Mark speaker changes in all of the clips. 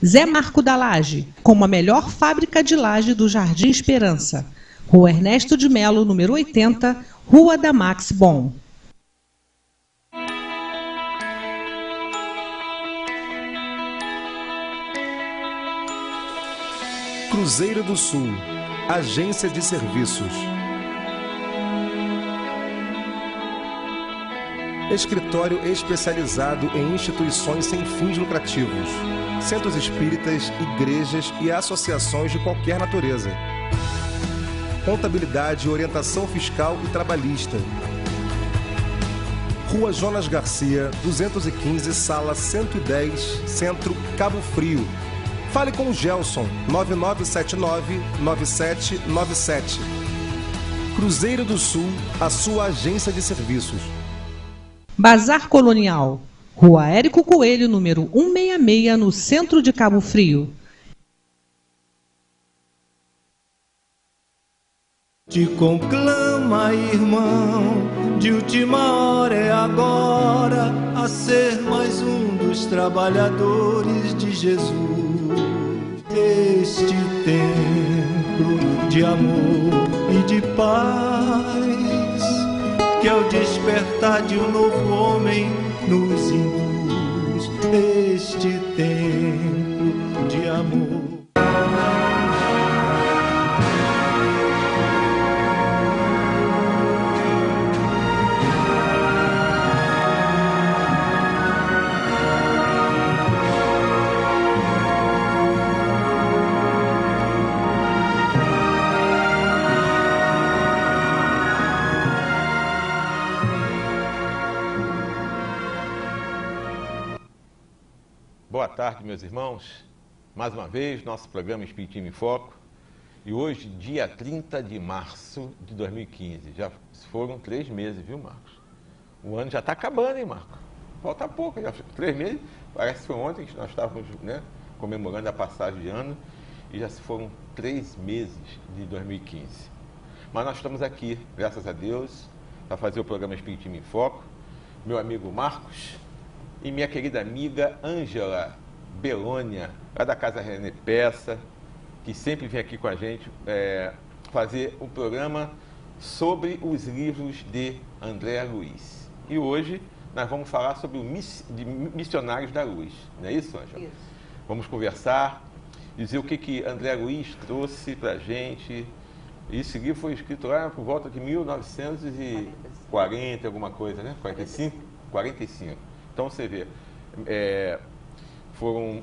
Speaker 1: Zé Marco da Laje, como a melhor fábrica de laje do Jardim Esperança. Rua Ernesto de Melo, número 80, Rua da Max Bom.
Speaker 2: Cruzeiro do Sul, agência de serviços. Escritório especializado em instituições sem fins lucrativos, centros espíritas, igrejas e associações de qualquer natureza. Contabilidade, orientação fiscal e trabalhista. Rua Jonas Garcia, 215, sala 110, Centro, Cabo Frio. Fale com o Gelson, 9979-9797. Cruzeiro do Sul, a sua agência de serviços.
Speaker 1: Bazar Colonial, Rua Érico Coelho, número 166, no centro de Cabo Frio.
Speaker 3: Te conclama, irmão, de última hora é agora, a ser mais um dos trabalhadores de Jesus. Este templo de amor e de paz, que ao despertar de um novo homem nos induz. Este templo de amor.
Speaker 4: Boa tarde, meus irmãos. Mais uma vez, nosso programa Espiritismo em Foco. E hoje, dia 30 de março de 2015. Já foram 3 meses, viu, Marcos? O ano já está acabando, hein, Marcos? Falta pouco, já 3 meses. Parece que foi ontem que nós estávamos, né, comemorando a passagem de ano. E já se foram 3 meses de 2015. Mas nós estamos aqui, graças a Deus, para fazer o programa Espiritismo em Foco. Meu amigo Marcos e minha querida amiga Ângela Belônia, lá da Casa René Peça, que sempre vem aqui com a gente fazer um programa sobre os livros de André Luiz. E hoje nós vamos falar sobre o Missionários da Luz. Não é isso, Ângela? Isso. Vamos conversar, dizer o que André Luiz trouxe para a gente. Esse livro foi escrito lá por volta de 1940, alguma coisa, né? 45? 45. Então, você vê, foram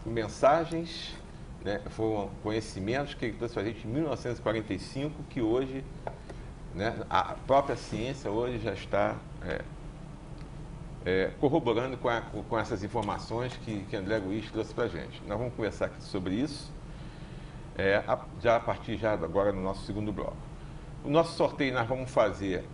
Speaker 4: mensagens, né, foram conhecimentos que ele trouxe para a gente em 1945, que hoje, né, a própria ciência hoje já está corroborando com essas informações que André Luiz trouxe para a gente. Nós vamos conversar aqui sobre isso, já a partir agora no nosso segundo bloco. O nosso sorteio nós vamos fazer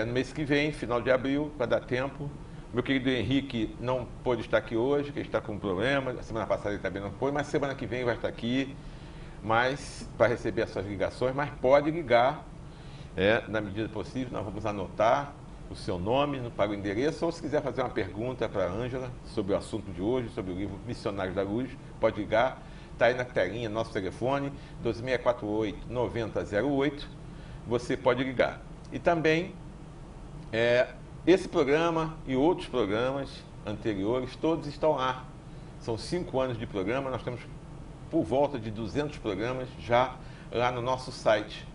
Speaker 4: no mês que vem, final de abril, para dar tempo. Meu querido Henrique não pôde estar aqui hoje, que ele está com um problema. A semana passada ele também não foi, mas semana que vem vai estar aqui, mas para receber as suas ligações. Mas pode ligar, na medida possível. Nós vamos anotar o seu nome para o endereço, ou se quiser fazer uma pergunta para a Ângela sobre o assunto de hoje, sobre o livro Missionários da Luz, pode ligar. Está aí na telinha, nosso telefone, 2648-9008. Você pode ligar. E também esse programa e outros programas anteriores, todos estão lá. São 5 anos de programa, nós temos por volta de 200 programas já lá no nosso site,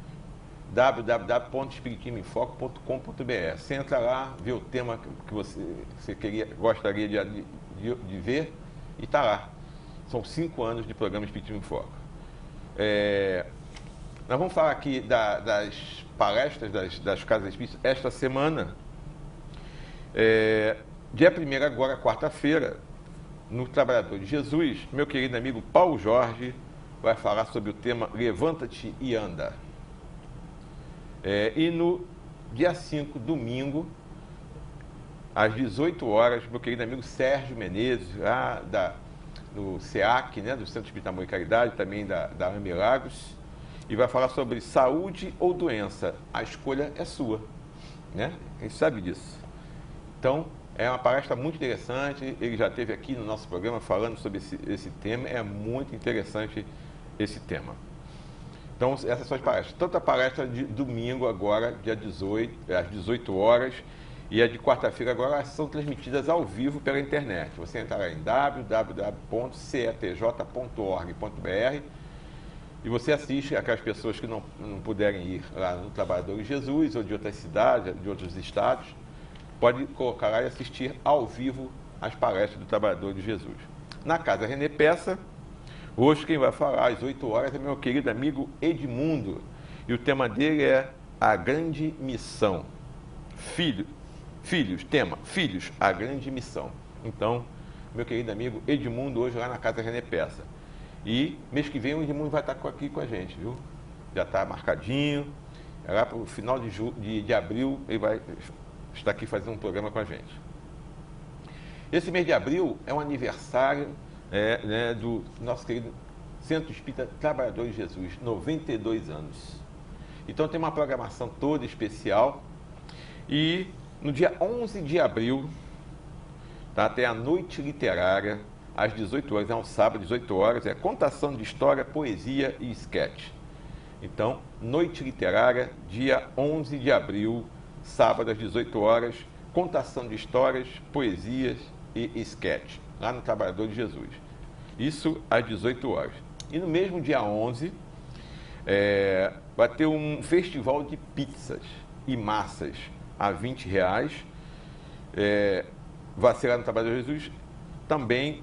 Speaker 4: www.espiritismoemfoco.com.br. Você entra lá, vê o tema que você gostaria de ver e está lá. São 5 anos de programa Espiritismo em Foco. Nós vamos falar aqui das palestras das Casas Espíritas esta semana. Dia 1º agora, quarta-feira, no Trabalhador de Jesus, meu querido amigo Paulo Jorge vai falar sobre o tema Levanta-te e anda. E no dia 5, domingo, às 18 horas, meu querido amigo Sérgio Menezes, lá do SEAC, né, do Centro Espírita Amor e Caridade, também da Milagros, e vai falar sobre saúde ou doença. A escolha é sua, né? A gente sabe disso. Então, é uma palestra muito interessante, ele já esteve aqui no nosso programa falando sobre esse tema, é muito interessante esse tema. Então, essas são as palestras. Tanto a palestra de domingo agora, dia 18, às 18 horas, e a de quarta-feira agora, elas são transmitidas ao vivo pela internet. Você entrará em www.cetj.org.br e você assiste aquelas pessoas que não puderem ir lá no Trabalhador de Jesus ou de outras cidades, de outros estados, pode colocar lá e assistir ao vivo as palestras do Trabalhador de Jesus. Na Casa René Peça, hoje quem vai falar às 8 horas é meu querido amigo Edmundo. E o tema dele é a grande missão. Filhos, a grande missão. Então, meu querido amigo Edmundo, hoje lá na Casa René Peça. E mês que vem o Edmundo vai estar aqui com a gente, viu? Já está marcadinho. Lá para o final de abril ele vai estar aqui fazendo um programa com a gente. Esse mês de abril é um aniversário do nosso querido Centro Espírita Trabalhador de Jesus, 92 anos. Então tem uma programação toda especial e no dia 11 de abril, tá, tem a noite literária, às 18 horas, é um sábado, 18 horas, é contação de história, poesia e esquete. Então, noite literária, dia 11 de abril, sábado às 18 horas, contação de histórias, poesias e esquete, lá no Trabalhador de Jesus. Isso às 18 horas. E no mesmo dia 11, vai ter um festival de pizzas e massas a R$20. Vai ser lá no Trabalhador de Jesus, também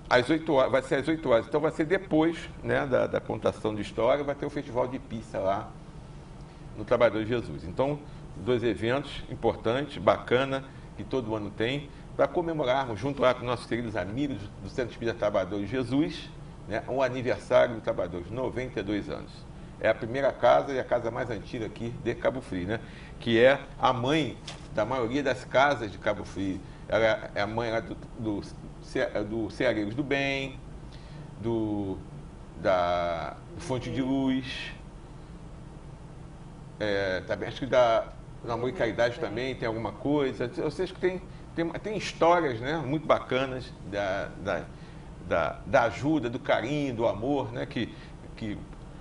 Speaker 4: às 8 horas, vai ser às 8 horas. Então vai ser depois, né, da contação de história, vai ter o festival de pizza lá no Trabalhador de Jesus. Então, dois eventos importantes, bacana, que todo ano tem, para comemorarmos, junto lá com nossos queridos amigos do Centro Espírita Trabalhador de Jesus, né, o aniversário do Trabalhador, de 92 anos. É a primeira casa e a casa mais antiga aqui de Cabo Frio, né, que é a mãe da maioria das casas de Cabo Frio. Ela é a mãe lá do Ceareiros do Bem, do Fonte de Luz, também, acho que da Amor e Caridade também tem alguma coisa. Eu sei que tem histórias, né, muito bacanas da ajuda, do carinho, do amor, né, que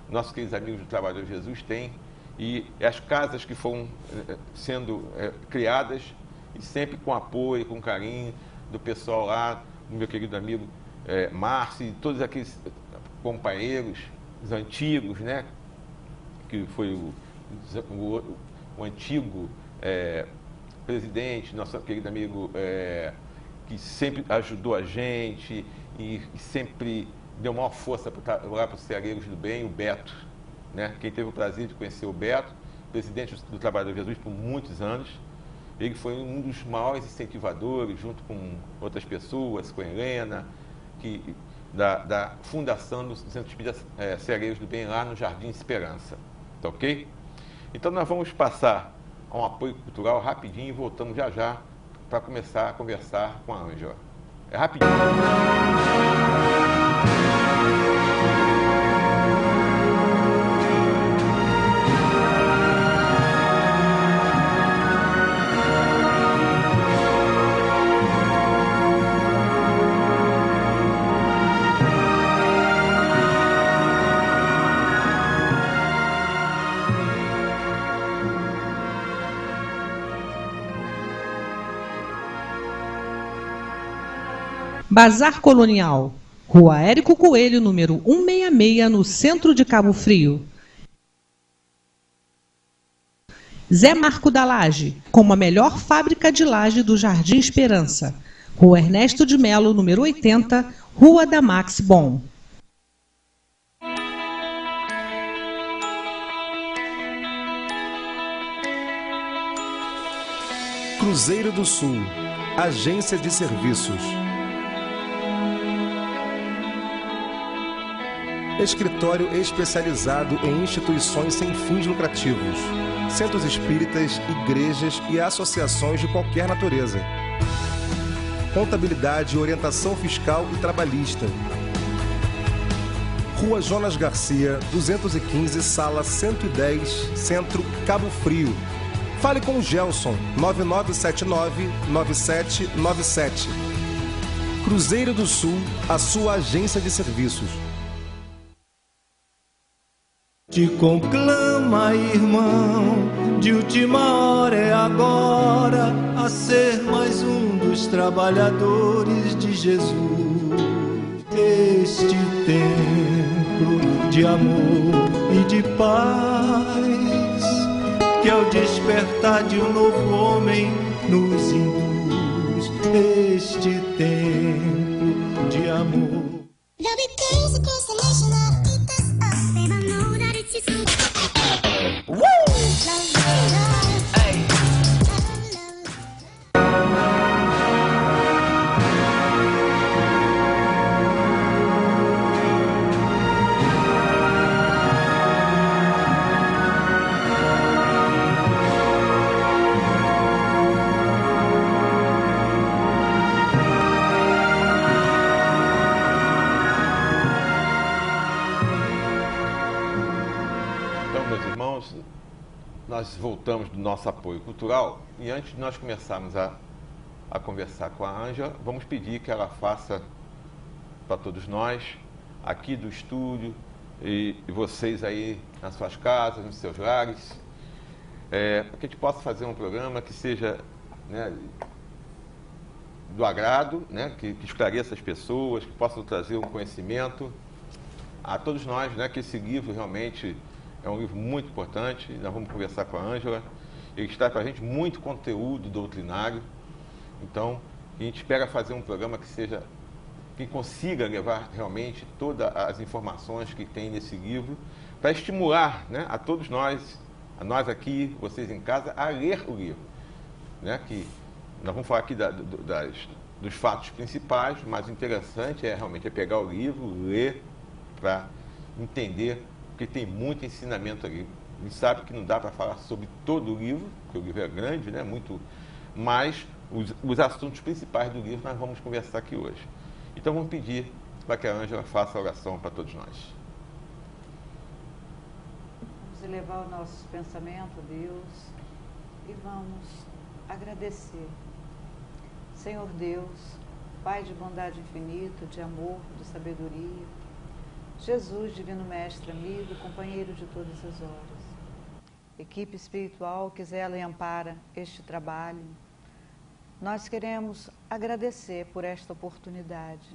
Speaker 4: nossos queridos amigos do Trabalhador de Jesus têm. E as casas que foram sendo criadas, e sempre com apoio, com carinho do pessoal lá, do meu querido amigo Márcio, e todos aqueles companheiros, os antigos, né, que foi o antigo presidente, nosso querido amigo, que sempre ajudou a gente e sempre deu maior força lá para os Ceareiros do Bem, o Beto, né? Quem teve o prazer de conhecer o Beto, presidente do Trabalhador de Jesus por muitos anos, ele foi um dos maiores incentivadores, junto com outras pessoas, com a Helena, da fundação do Centro Espírita Ceareiros do Bem, lá no Jardim Esperança. Tá ok? Então nós vamos passar a um apoio cultural rapidinho e voltamos já já para começar a conversar com a Ângela. É rapidinho.
Speaker 1: Bazar Colonial, Rua Érico Coelho, número 166, no centro de Cabo Frio. Zé Marco da Laje, como a melhor fábrica de laje do Jardim Esperança. Rua Ernesto de Melo, número 80, Rua da Max Bom.
Speaker 2: Cruzeiro do Sul, agência de serviços. Escritório especializado em instituições sem fins lucrativos, centros espíritas, igrejas e associações de qualquer natureza. Contabilidade, orientação fiscal e trabalhista. Rua Jonas Garcia, 215, sala 110, Centro, Cabo Frio. Fale com o Gelson, 9979-9797. Cruzeiro do Sul, a sua agência de serviços.
Speaker 3: Te conclama, irmão, de última hora é agora, a ser mais um dos trabalhadores de Jesus. Este templo de amor e de paz, que ao despertar de um novo homem nos induz. Este templo de amor.
Speaker 4: Nós voltamos do nosso apoio cultural e antes de nós começarmos a conversar com a Ângela, vamos pedir que ela faça para todos nós, aqui do estúdio e vocês aí nas suas casas, nos seus lares, para que a gente possa fazer um programa que seja, né, do agrado, né, que esclareça as pessoas, que possa trazer um conhecimento a todos nós, né, que esse livro realmente é um livro muito importante. Nós vamos conversar com a Ângela. Ele traz para a gente muito conteúdo doutrinário. Então, a gente espera fazer um programa que consiga levar realmente todas as informações que tem nesse livro, para estimular, né, a todos nós, a nós aqui, vocês em casa, a ler o livro. Né, que nós vamos falar aqui dos fatos principais, mas o interessante realmente pegar o livro, ler, para entender, porque tem muito ensinamento ali. A gente sabe que não dá para falar sobre todo o livro, porque o livro é grande, né? Muito, mas os assuntos principais do livro nós vamos conversar aqui hoje. Então vamos pedir para que a Ângela faça a oração para todos nós.
Speaker 5: Vamos elevar o nosso pensamento a Deus e vamos agradecer. Senhor Deus, Pai de bondade infinita, de amor, de sabedoria, Jesus, Divino Mestre, amigo, companheiro de todas as horas. Equipe espiritual que zela e ampara este trabalho, nós queremos agradecer por esta oportunidade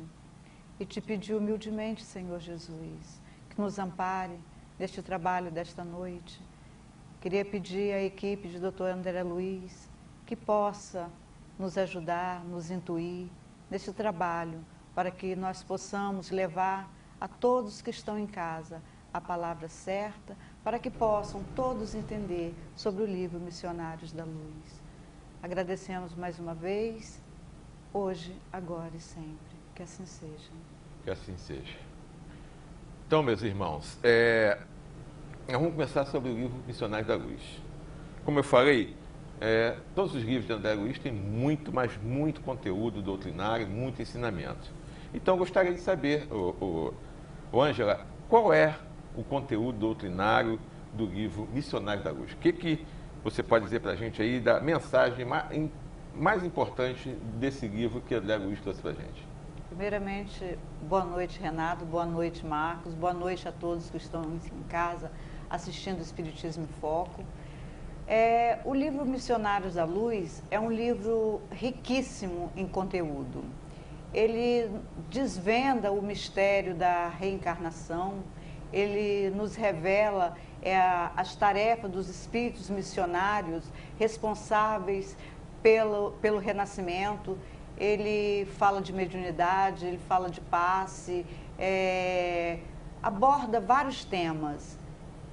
Speaker 5: e te pedir humildemente, Senhor Jesus, que nos ampare neste trabalho desta noite. Queria pedir à equipe de Dr. André Luiz que possa nos ajudar, nos intuir neste trabalho, para que nós possamos levar a todos que estão em casa a palavra certa, para que possam todos entender sobre o livro Missionários da Luz. Agradecemos mais uma vez, hoje, agora e sempre. Que assim seja.
Speaker 4: Que assim seja. Então, meus irmãos, nós vamos começar sobre o livro Missionários da Luz. Como eu falei, todos os livros de André Luiz têm muito, mas muito conteúdo doutrinário, muito ensinamento. Então, eu gostaria de saber, Ângela, qual é o conteúdo doutrinário do livro Missionários da Luz? O que você pode dizer para a gente aí da mensagem mais importante desse livro que André Luiz trouxe para a gente?
Speaker 5: Primeiramente, boa noite, Renato, boa noite, Marcos, boa noite a todos que estão em casa assistindo o Espiritismo em Foco. O livro Missionários da Luz é um livro riquíssimo em conteúdo. Ele desvenda o mistério da reencarnação, ele nos revela as tarefas dos espíritos missionários responsáveis pelo renascimento. Ele fala de mediunidade, ele fala de passe, aborda vários temas.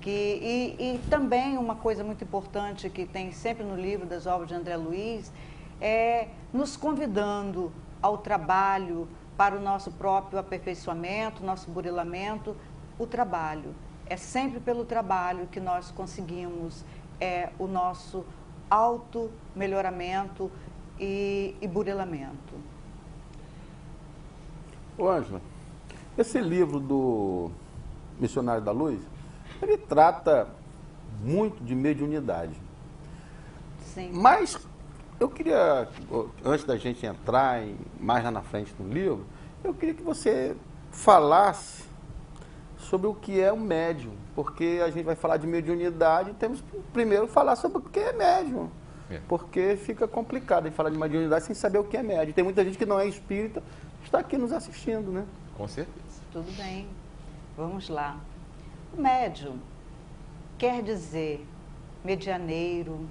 Speaker 5: E também uma coisa muito importante que tem sempre no livro das obras de André Luiz é nos convidando ao trabalho para o nosso próprio aperfeiçoamento, nosso burilamento, o trabalho. É sempre pelo trabalho que nós conseguimos o nosso auto-melhoramento e burilamento.
Speaker 6: Ô, Ângela, esse livro do Missionário da Luz, ele trata muito de mediunidade.
Speaker 5: Sim.
Speaker 6: Mas eu queria, antes da gente entrar mais lá na frente no livro, eu queria que você falasse sobre o que é o médium, porque a gente vai falar de mediunidade e temos que primeiro falar sobre o que é médium, porque fica complicado em falar de mediunidade sem saber o que é médium. Tem muita gente que não é espírita, está aqui nos assistindo, né?
Speaker 4: Com certeza.
Speaker 5: Tudo bem, vamos lá. O médium quer dizer medianeiro,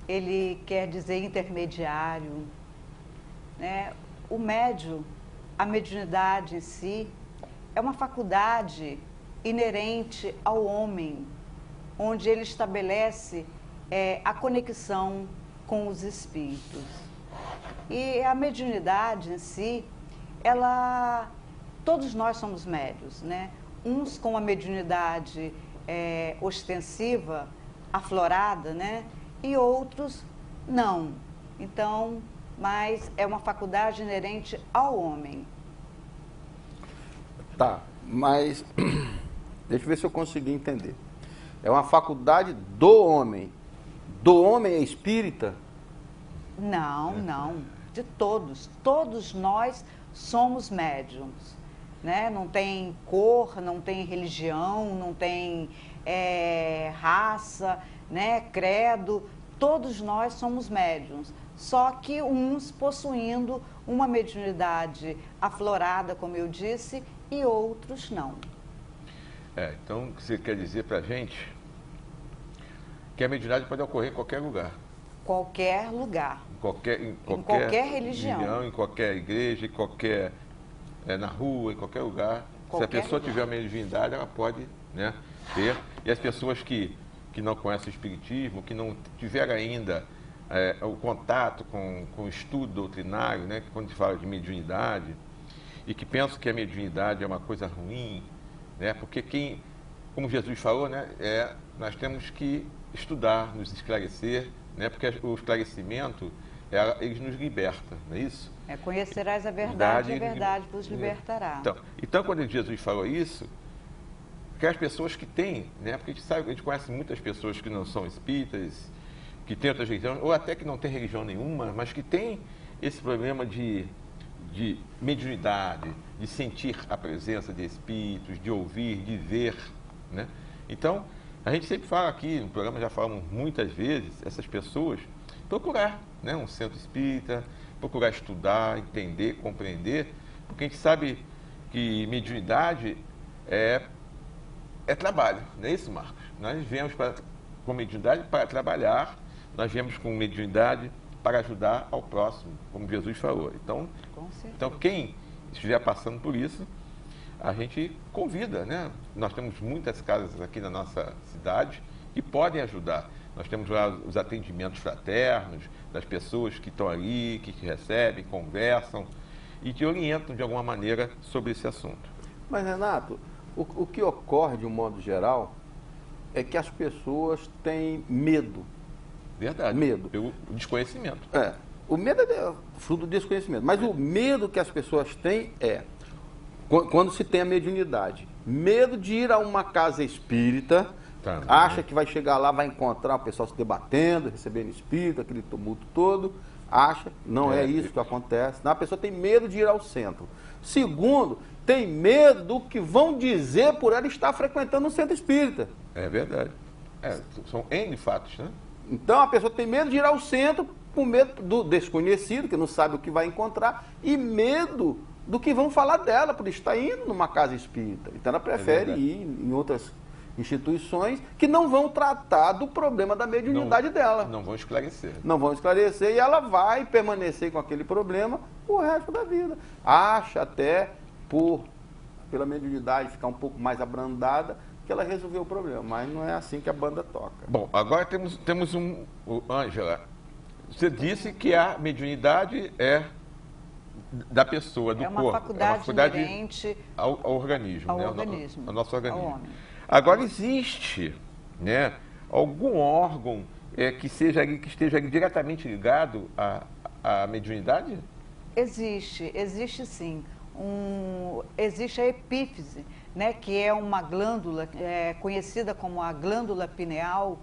Speaker 5: ele quer dizer intermediário, né? O médium, a mediunidade em si, é uma faculdade inerente ao homem, onde ele estabelece a conexão com os espíritos. E a mediunidade em si, todos nós somos médiuns, né? Uns com a mediunidade ostensiva, aflorada, né? E outros não. Então, mas é uma faculdade inerente ao homem.
Speaker 6: Tá, mas deixa eu ver se eu consegui entender. É uma faculdade do homem. Do homem é espírita?
Speaker 5: Não, não. De todos. Todos nós somos médiums, né? Não tem cor, não tem religião, não tem raça, né? Credo. Todos nós somos médiums. Só que uns possuindo uma mediunidade aflorada, como eu disse, e outros não.
Speaker 4: Então, você quer dizer para a gente que a mediunidade pode ocorrer em qualquer lugar.
Speaker 5: Qualquer lugar.
Speaker 4: Em qualquer
Speaker 5: religião.
Speaker 4: Em qualquer igreja, na rua, em qualquer lugar. Se a pessoa tiver uma mediunidade, ela pode, né, ter. E as pessoas que não conhecem o espiritismo, que não tiveram ainda o contato com o estudo doutrinário, né, que quando se fala de mediunidade, e que pensam que a mediunidade é uma coisa ruim, né, porque como Jesus falou, né, nós temos que estudar, nos esclarecer, né, porque o esclarecimento, ele nos liberta, não é isso?
Speaker 5: Conhecerás a verdade e a verdade vos libertará.
Speaker 4: Então, quando Jesus falou isso, que as pessoas que têm, né, porque a gente conhece muitas pessoas que não são espíritas, que têm outras religiões, ou até que não têm religião nenhuma, mas que têm esse problema de mediunidade, de sentir a presença de espíritos, de ouvir, de ver, né? Então, a gente sempre fala aqui, no programa já falamos muitas vezes, essas pessoas procurar, né, um centro espírita, procurar estudar, entender, compreender, porque a gente sabe que mediunidade é trabalho, não é isso, Marcos? Nós viemos com mediunidade para trabalhar, nós viemos com mediunidade para ajudar ao próximo, como Jesus falou. Então, quem estiver passando por isso, a gente convida, né? Nós temos muitas casas aqui na nossa cidade que podem ajudar. Nós temos lá os atendimentos fraternos das pessoas que estão ali, que te recebem, conversam e te orientam de alguma maneira sobre esse assunto.
Speaker 6: Mas, Renato, o que ocorre de um modo geral é que as pessoas têm medo.
Speaker 4: Verdade.
Speaker 6: Medo.
Speaker 4: O desconhecimento.
Speaker 6: O medo é fruto do desconhecimento. Mas o medo que as pessoas têm quando se tem a mediunidade. Medo de ir a uma casa espírita, acha que vai chegar lá, vai encontrar o pessoal se debatendo, recebendo espírito, aquele tumulto todo. Acha, não é isso que acontece. Não, a pessoa tem medo de ir ao centro. Segundo, tem medo do que vão dizer por ela estar frequentando um centro espírita.
Speaker 4: É verdade. São N fatos, né?
Speaker 6: Então a pessoa tem medo de ir ao centro com medo do desconhecido, que não sabe o que vai encontrar, e medo do que vão falar dela por estar indo numa casa espírita. Então ela prefere ir em outras instituições que não vão tratar do problema da mediunidade dela.
Speaker 4: Não vão esclarecer.
Speaker 6: Não vão esclarecer e ela vai permanecer com aquele problema o resto da vida. Acha até, pela mediunidade ficar um pouco mais abrandada, que ela resolveu o problema, mas não é assim que a banda toca.
Speaker 4: Bom, agora temos Ângela, você disse que a mediunidade da pessoa, do corpo.
Speaker 5: É uma faculdade inerente
Speaker 4: ao organismo,
Speaker 5: ao
Speaker 4: né?
Speaker 5: organismo,
Speaker 4: ao nosso organismo.
Speaker 5: ao homem.
Speaker 4: Agora, existe, né, algum órgão que esteja diretamente ligado à mediunidade?
Speaker 5: Existe sim. Existe a epífise, né, que é uma glândula conhecida como a glândula pineal.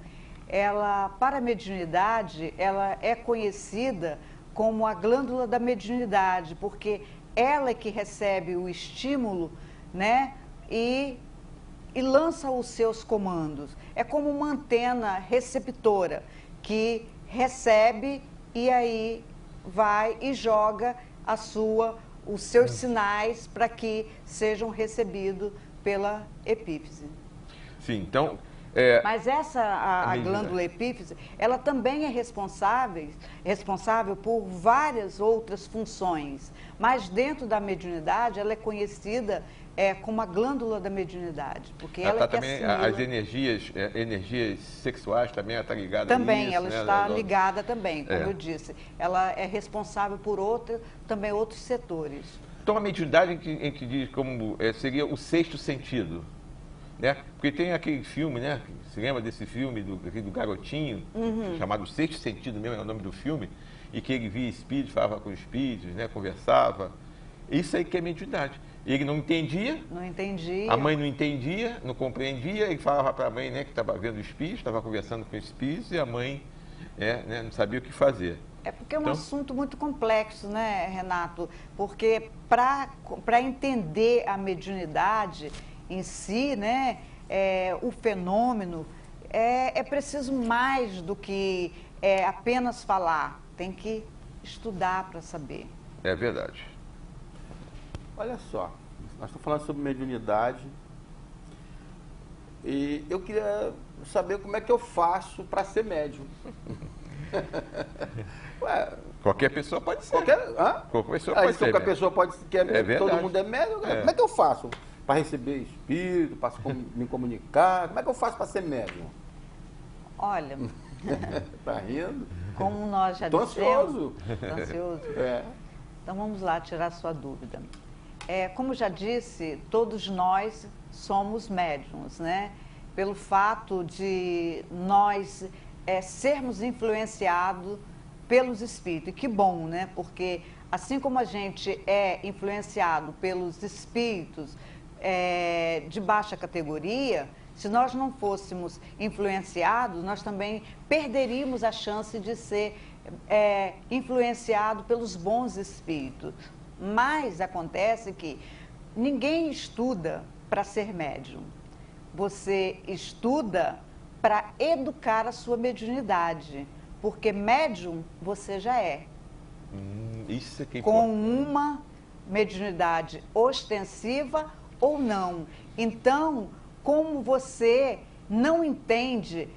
Speaker 5: Ela, para a mediunidade, ela é conhecida como a glândula da mediunidade, porque ela é que recebe o estímulo, né, e lança os seus comandos. É como uma antena receptora que recebe e aí vai e joga os seus sinais para que sejam recebidos pela epífise.
Speaker 4: Sim, então...
Speaker 5: Mas a glândula epífise, ela também é responsável por várias outras funções. Mas dentro da mediunidade, ela é conhecida como a glândula da mediunidade. Porque ela
Speaker 4: também, as energias sexuais também está ligada
Speaker 5: também,
Speaker 4: a isso.
Speaker 5: Ela está ligada também, como eu disse. Ela é responsável por também outros setores.
Speaker 4: Então a mediunidade a gente diz como seria o sexto sentido. Né? Porque tem aquele filme, né? Você lembra desse filme do garotinho, chamado Sexto Sentido mesmo, é o nome do filme, e que ele via espíritos, falava com espíritos, né? Conversava. Isso aí que é mediunidade. Ele não entendia.
Speaker 5: Não entendia.
Speaker 4: A mãe não entendia, não compreendia, ele falava para a mãe, né, que estava vendo espíritos, estava conversando com espíritos, e a mãe né, não sabia o que fazer.
Speaker 5: É porque é um assunto muito complexo, né, Renato? Porque para entender a mediunidade em si, né, o fenômeno, é preciso mais do que apenas falar. Tem que estudar para saber.
Speaker 4: É verdade.
Speaker 6: Olha só, nós estamos falando sobre mediunidade e eu queria saber como é que eu faço para ser médium.
Speaker 4: Ué, qualquer pessoa pode ser.
Speaker 6: Qualquer
Speaker 4: pessoa pode ser.
Speaker 6: Qualquer pessoa pode ser. Todo mundo é médium. Como é que eu faço para receber espírito, para me comunicar? Como é que eu faço para ser médium?
Speaker 5: Olha,
Speaker 6: tá rindo?
Speaker 5: Como nós já
Speaker 6: dissemos...
Speaker 5: Estou ansioso? Então vamos lá tirar sua dúvida. Como já disse, todos nós somos médiums, né? Pelo fato de nós sermos influenciados pelos espíritos. E que bom, né? Porque assim como a gente é influenciado pelos espíritos de baixa categoria, se nós não fôssemos influenciados, nós também perderíamos a chance de ser influenciado pelos bons espíritos. Mas acontece que ninguém estuda para ser médium. Você estuda para educar a sua mediunidade, porque médium você já é.
Speaker 4: Isso é que
Speaker 5: com uma mediunidade ostensiva ou não. Então, como você não entende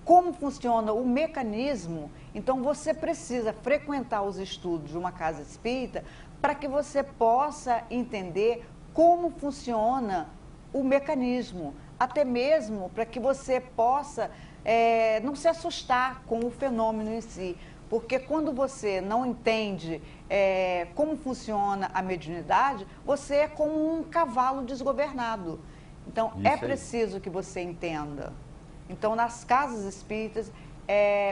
Speaker 5: como funciona o mecanismo, então você precisa frequentar os estudos de uma casa espírita para que você possa entender como funciona o mecanismo, até mesmo para que você possa não se assustar com o fenômeno em si. Porque quando você não entende como funciona a mediunidade, você é como um cavalo desgovernado. Então, preciso que você entenda. Então, nas casas espíritas,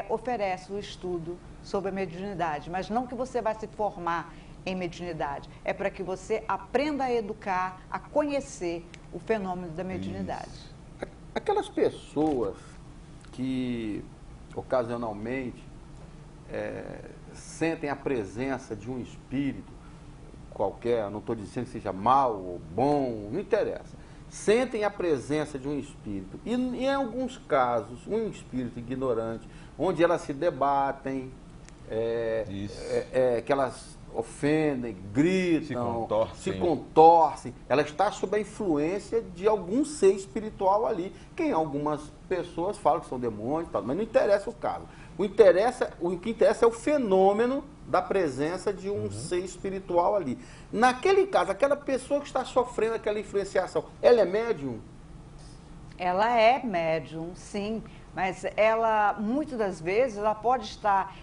Speaker 5: oferece o estudo sobre a mediunidade, mas não que você vai se formar em mediunidade, é para que você aprenda a educar, a conhecer o fenômeno da mediunidade.
Speaker 6: Isso. Aquelas pessoas que, ocasionalmente, sentem a presença de um espírito qualquer, não estou dizendo que seja mal ou bom, não interessa, sentem a presença de um espírito, e em alguns casos, um espírito ignorante, onde elas se debatem, que elas ofendem, gritam, se contorcem, ela está sob a influência de algum ser espiritual ali, que algumas pessoas falam que são demônios, mas não interessa o caso. O que interessa é o fenômeno da presença de um ser espiritual ali. Naquele caso, aquela pessoa que está sofrendo aquela influenciação, ela é médium?
Speaker 5: Ela é médium, sim, mas ela, muitas das vezes, ela pode estar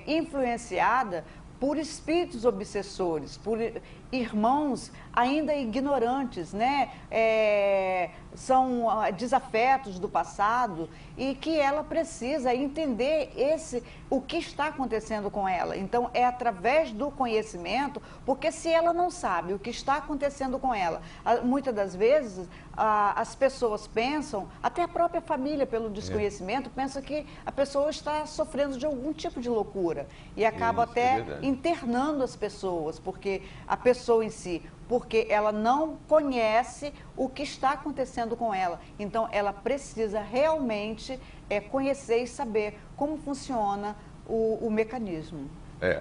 Speaker 5: influenciada por espíritos obsessores, por irmãos ainda ignorantes, né? São desafetos do passado e que ela precisa entender o que está acontecendo com ela. Então, é através do conhecimento, porque se ela não sabe o que está acontecendo com ela, muitas das vezes as pessoas pensam, até a própria família, pelo desconhecimento, pensa que a pessoa está sofrendo de algum tipo de loucura e acaba até internando as pessoas, porque a pessoa em si, porque ela não conhece o que está acontecendo com ela. Então, ela precisa realmente conhecer e saber como funciona o mecanismo.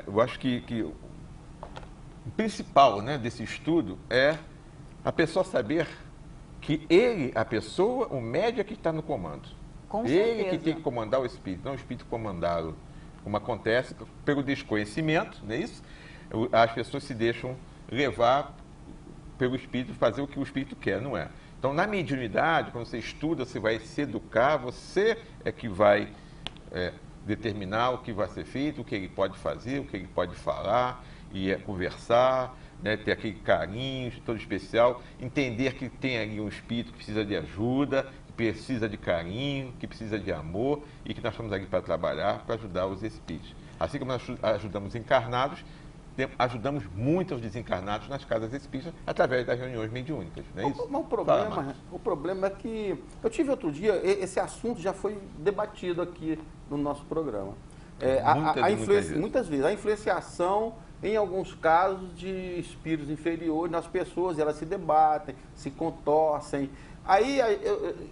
Speaker 4: Eu acho que o principal, né, desse estudo é a pessoa saber que o médium é que está no comando.
Speaker 5: Com certeza.
Speaker 4: Ele que tem que comandar o espírito, não o espírito comandá-lo. Como acontece pelo desconhecimento, não é isso? As pessoas se deixam levar pelo espírito, fazer o que o espírito quer, não é? Então, na mediunidade, quando você estuda, você vai se educar, você é que vai determinar o que vai ser feito, o que ele pode fazer, o que ele pode falar, e conversar, né, ter aquele carinho todo especial, entender que tem ali um espírito que precisa de ajuda, que precisa de carinho, que precisa de amor, e que nós estamos aqui para trabalhar, para ajudar os espíritos. Assim como nós ajudamos encarnados, ajudamos muito os desencarnados nas casas espíritas através das reuniões mediúnicas, não é isso?
Speaker 6: O problema é que eu tive outro dia, esse assunto já foi debatido aqui no nosso programa. Muitas vezes. A influenciação, em alguns casos, de espíritos inferiores nas pessoas, elas se debatem, se contorcem. Aí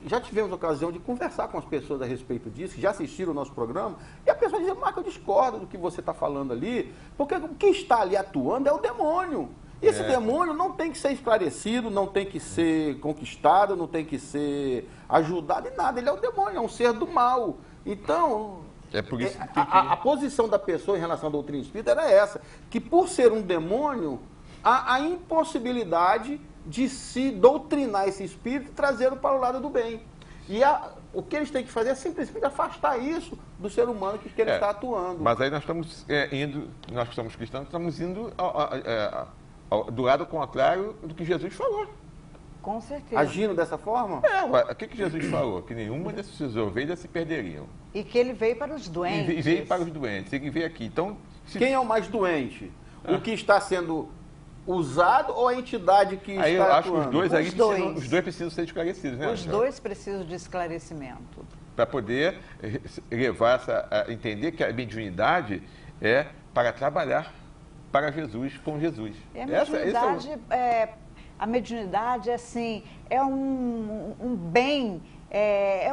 Speaker 6: já tivemos a ocasião de conversar com as pessoas a respeito disso, que já assistiram o nosso programa, e a pessoa dizia, Marco, eu discordo do que você está falando ali, porque quem está ali atuando é o demônio. E esse demônio não tem que ser esclarecido, não tem que ser conquistado, não tem que ser ajudado em nada. Ele é o demônio, é um ser do mal. Então,
Speaker 4: por isso que
Speaker 6: a posição da pessoa em relação à doutrina espírita era essa, que por ser um demônio, há a impossibilidade de se doutrinar esse espírito e trazê-lo para o lado do bem. E o que eles têm que fazer é simplesmente afastar isso do ser humano que ele está atuando.
Speaker 4: Mas aí nós estamos nós que somos cristãos, estamos indo do lado contrário do que Jesus falou.
Speaker 5: Com certeza.
Speaker 6: Agindo dessa forma?
Speaker 4: O que Jesus falou? Que nenhuma dessas ovelhas se perderiam.
Speaker 5: E que ele veio para os doentes.
Speaker 4: E veio para os doentes, ele veio aqui. Então,
Speaker 6: quem é o mais doente? O que está sendo usado ou a entidade que está
Speaker 4: eu acho
Speaker 6: atuando?
Speaker 4: Que os dois precisam ser esclarecidos, né?
Speaker 5: Os dois precisam de esclarecimento.
Speaker 4: Para poder levar a entender que a mediunidade é para trabalhar para Jesus, com Jesus.
Speaker 5: E a mediunidade, assim, é um bem, é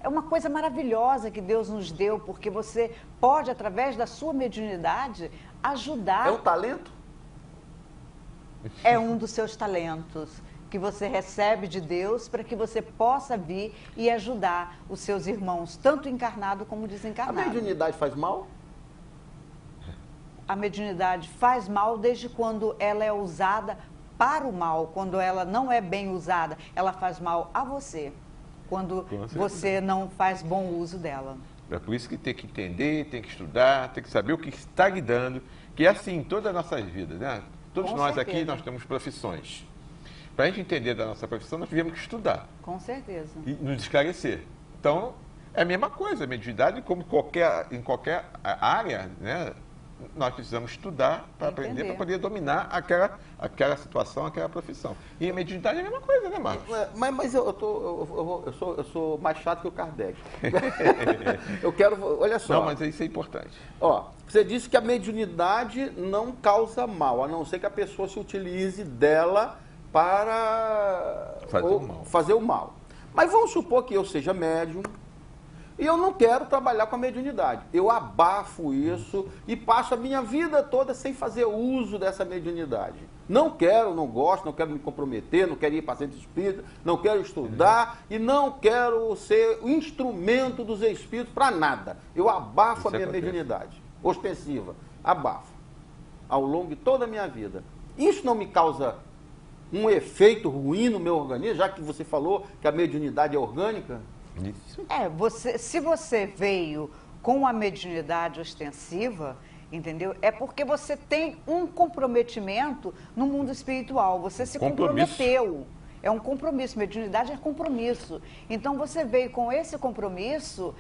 Speaker 5: uma coisa maravilhosa que Deus nos deu, porque você pode, através da sua mediunidade, ajudar.
Speaker 6: É um talento?
Speaker 5: É um dos seus talentos que você recebe de Deus para que você possa vir e ajudar os seus irmãos, tanto encarnado como desencarnado.
Speaker 6: A mediunidade faz mal?
Speaker 5: A mediunidade faz mal desde quando ela é usada para o mal. Quando ela não é bem usada, ela faz mal a você. Quando você não faz bom uso dela.
Speaker 4: É por isso que tem que entender, tem que estudar, tem que saber o que está lhe dando, que é assim em todas as nossas vidas, né? Todos nós aqui, nós temos profissões. Para a gente entender da nossa profissão, nós tivemos que estudar.
Speaker 5: Com certeza.
Speaker 4: E nos esclarecer. Então, é a mesma coisa, a mediunidade, como em qualquer área, né? Nós precisamos estudar para aprender, para poder dominar aquela situação, aquela profissão. E a mediunidade é a mesma coisa, né, Marcos?
Speaker 6: Mas eu sou mais chato que o Kardec. Eu quero, olha só.
Speaker 4: Não, mas isso é importante.
Speaker 6: Você disse que a mediunidade não causa mal, a não ser que a pessoa se utilize dela para fazer o mal. Mas vamos supor que eu seja médium, e eu não quero trabalhar com a mediunidade. Eu abafo isso e passo a minha vida toda sem fazer uso dessa mediunidade. Não quero, não gosto, não quero me comprometer, não quero ir para centro espírita, não quero estudar e não quero ser o instrumento dos espíritos para nada. Eu abafo a minha mediunidade ostensiva. Abafo. Ao longo de toda a minha vida. Isso não me causa um efeito ruim no meu organismo, já que você falou que a mediunidade é orgânica?
Speaker 5: Se você veio com a mediunidade ostensiva, entendeu? É porque você tem um comprometimento no mundo espiritual, você se comprometeu. É um compromisso, mediunidade é compromisso. Então você veio com esse compromisso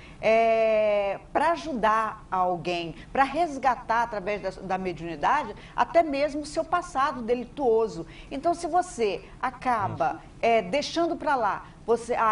Speaker 5: para ajudar alguém, para resgatar através da mediunidade até mesmo o seu passado delituoso. Então se você acaba deixando para lá,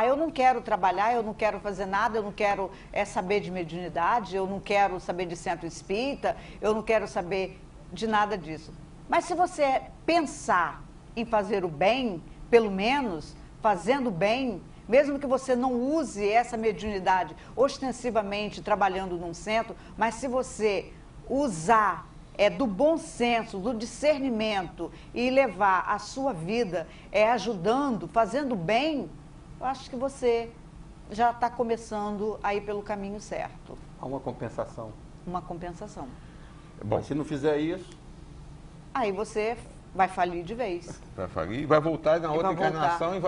Speaker 5: eu não quero trabalhar, eu não quero fazer nada, eu não quero saber de mediunidade, eu não quero saber de centro espírita, eu não quero saber de nada disso. Mas se você pensar em fazer o bem, pelo menos fazendo bem, mesmo que você não use essa mediunidade ostensivamente trabalhando num centro, mas se você usar do bom senso, do discernimento e levar a sua vida ajudando, fazendo bem, eu acho que você já está começando a ir pelo caminho certo.
Speaker 6: Há uma compensação.
Speaker 5: Uma compensação.
Speaker 6: Bom, mas se não fizer isso...
Speaker 5: Aí você vai falir de vez.
Speaker 4: Vai falir, vai voltar na outra encarnação e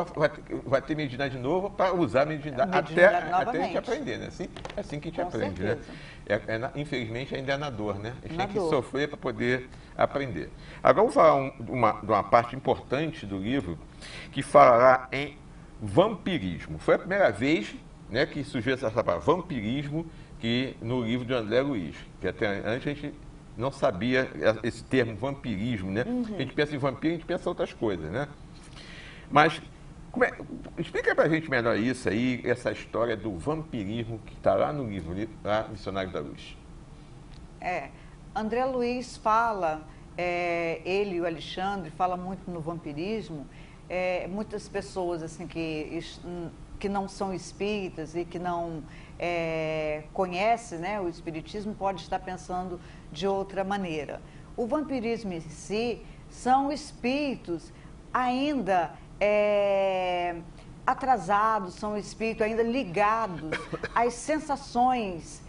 Speaker 4: vai ter mediunidade de novo para usar a mediunidade até a gente aprender, né? É assim que a gente aprende, né? Infelizmente ainda é na dor, né? A gente tem que sofrer para poder aprender. Agora vamos falar de uma parte importante do livro que falará em vampirismo. Foi a primeira vez, né, que surgiu essa palavra vampirismo no livro de André Luiz, que até antes a gente não sabia esse termo vampirismo, né? A gente pensa em vampiro, a gente pensa em outras coisas, né? Mas explica pra gente melhor isso aí, essa história do vampirismo que está lá no livro, lá Missionários da Luz.
Speaker 5: André Luiz fala, ele e o Alexandre fala muito no vampirismo. Muitas pessoas assim que não são espíritas e que não conhecem, né, o espiritismo pode estar pensando de outra maneira. O vampirismo em si são espíritos ainda atrasados, são espíritos ainda ligados às sensações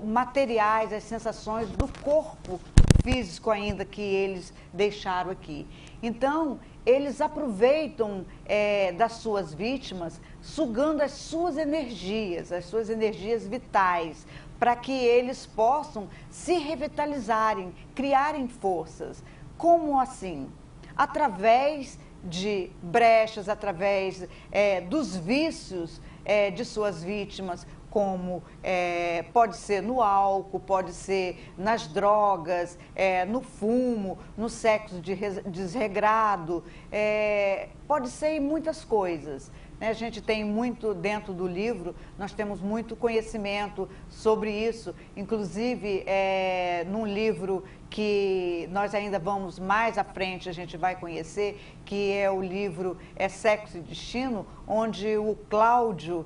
Speaker 5: materiais, às sensações do corpo físico ainda que eles deixaram aqui. Então, eles aproveitam das suas vítimas, sugando as suas energias vitais, para que eles possam se revitalizarem, criarem forças. Como assim? Através de brechas, através dos vícios de suas vítimas, como pode ser no álcool, pode ser nas drogas, no fumo, no sexo desregrado, pode ser em muitas coisas. A gente tem muito dentro do livro, nós temos muito conhecimento sobre isso, inclusive num livro que nós ainda vamos mais à frente, a gente vai conhecer, que é o livro Sexo e Destino, onde o Cláudio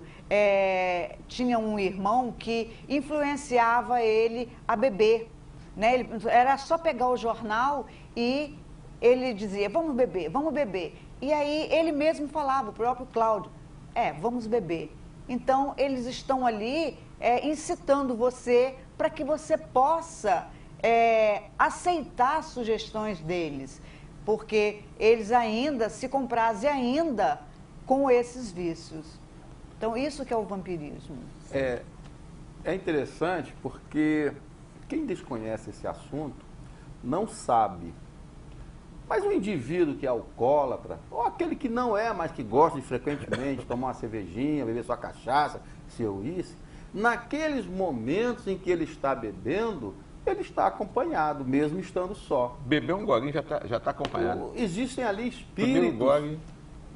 Speaker 5: tinha um irmão que influenciava ele a beber, né? Era só pegar o jornal e ele dizia, vamos beber, vamos beber. E aí ele mesmo falava, o próprio Cláudio, vamos beber. Então eles estão ali incitando você para que você possa aceitar as sugestões deles, porque eles ainda se comprazem ainda com esses vícios. Então isso que é o vampirismo.
Speaker 6: É interessante porque quem desconhece esse assunto não sabe. Mas o indivíduo que é alcoólatra, ou aquele que não é, mas que gosta de frequentemente tomar uma cervejinha, beber sua cachaça, seu uísque, naqueles momentos em que ele está bebendo, ele está acompanhado, mesmo estando só.
Speaker 4: Beber um golinho já tá acompanhado.
Speaker 6: Existem ali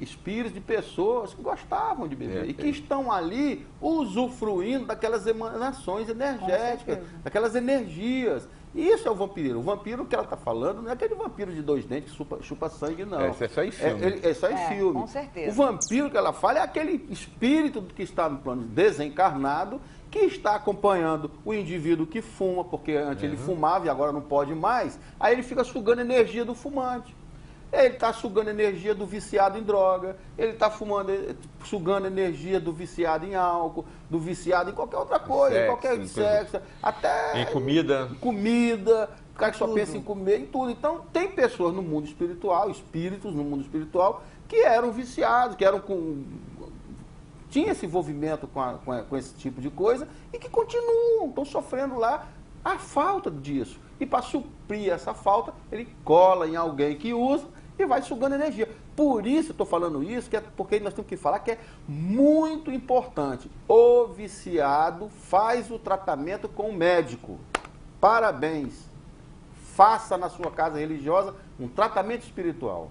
Speaker 6: espíritos de pessoas que gostavam de beber e que estão ali usufruindo daquelas emanações energéticas, daquelas energias. Isso é o vampiro. O vampiro que ela está falando não é aquele vampiro de 2 dentes que chupa sangue, não.
Speaker 4: Isso é só em filme.
Speaker 6: É só em filme.
Speaker 5: Com certeza.
Speaker 6: O vampiro que ela fala é aquele espírito que está no plano desencarnado, que está acompanhando o indivíduo que fuma, porque antes ele fumava e agora não pode mais. Aí ele fica sugando energia do fumante. Ele está sugando energia do viciado em droga, ele está sugando energia do viciado em álcool, do viciado em qualquer outra coisa, qualquer sexo, até
Speaker 4: em comida.
Speaker 6: O cara que só pensa em comer, em tudo. Então, tem pessoas no mundo espiritual, espíritos no mundo espiritual, que eram viciados, que tinha esse envolvimento com esse tipo de coisa e que continuam, estão sofrendo lá a falta disso. E para suprir essa falta, ele cola em alguém que usa e vai sugando energia. Por isso eu estou falando isso, que é porque nós temos que falar que é muito importante. O viciado faz o tratamento com o médico. Parabéns. Faça na sua casa religiosa um tratamento espiritual.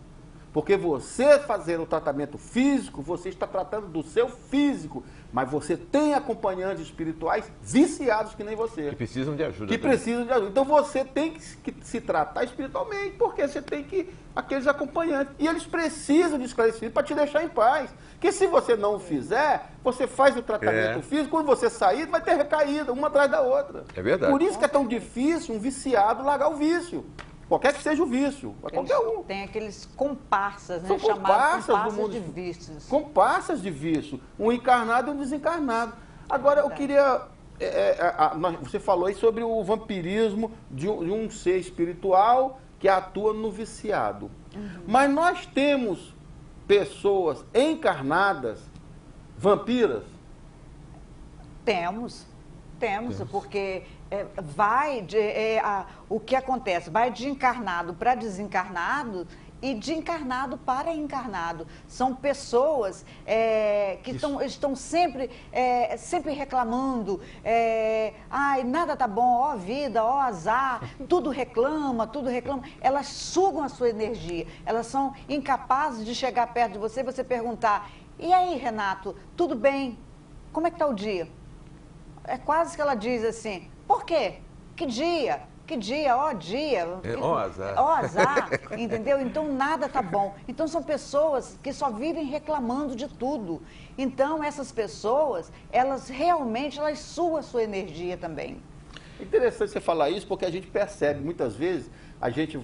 Speaker 6: Porque você fazer o tratamento físico, você está tratando do seu físico. Mas você tem acompanhantes espirituais viciados que nem você.
Speaker 4: Que precisam de ajuda.
Speaker 6: Que precisam de ajuda. Então você tem que se tratar espiritualmente, porque você tem que... aqueles acompanhantes. E eles precisam de esclarecimento para te deixar em paz. Porque se você não o fizer, você faz o tratamento físico, quando você sair, vai ter recaída, uma atrás da outra.
Speaker 4: É verdade.
Speaker 6: Por isso que é tão difícil um viciado largar o vício. Qualquer que seja o vício. Qualquer um.
Speaker 5: Tem aqueles comparsas, né?
Speaker 6: São
Speaker 5: Chamados
Speaker 6: comparsas do mundo.
Speaker 5: de vícios.
Speaker 6: Comparsas de vício. Um encarnado e um desencarnado. Agora, eu queria... você falou aí sobre o vampirismo de um ser espiritual que atua no viciado. Mas nós temos pessoas encarnadas, vampiras?
Speaker 5: Temos, porque o que acontece? Vai de encarnado para desencarnado e de encarnado para encarnado. São pessoas que estão sempre reclamando, ai, nada tá bom, ó vida, ó azar, tudo reclama. Elas sugam a sua energia, elas são incapazes de chegar perto de você e você perguntar, e aí, Renato, tudo bem? Como é que tá o dia? É quase que ela diz assim, por quê? Que dia? Que dia? Ó dia.
Speaker 4: Ó azar.
Speaker 5: Ó azar, entendeu? Então nada tá bom. Então são pessoas que só vivem reclamando de tudo. Então essas pessoas, elas realmente, elas sugam a sua energia também.
Speaker 6: É interessante você falar isso, porque a gente percebe, muitas vezes, a gente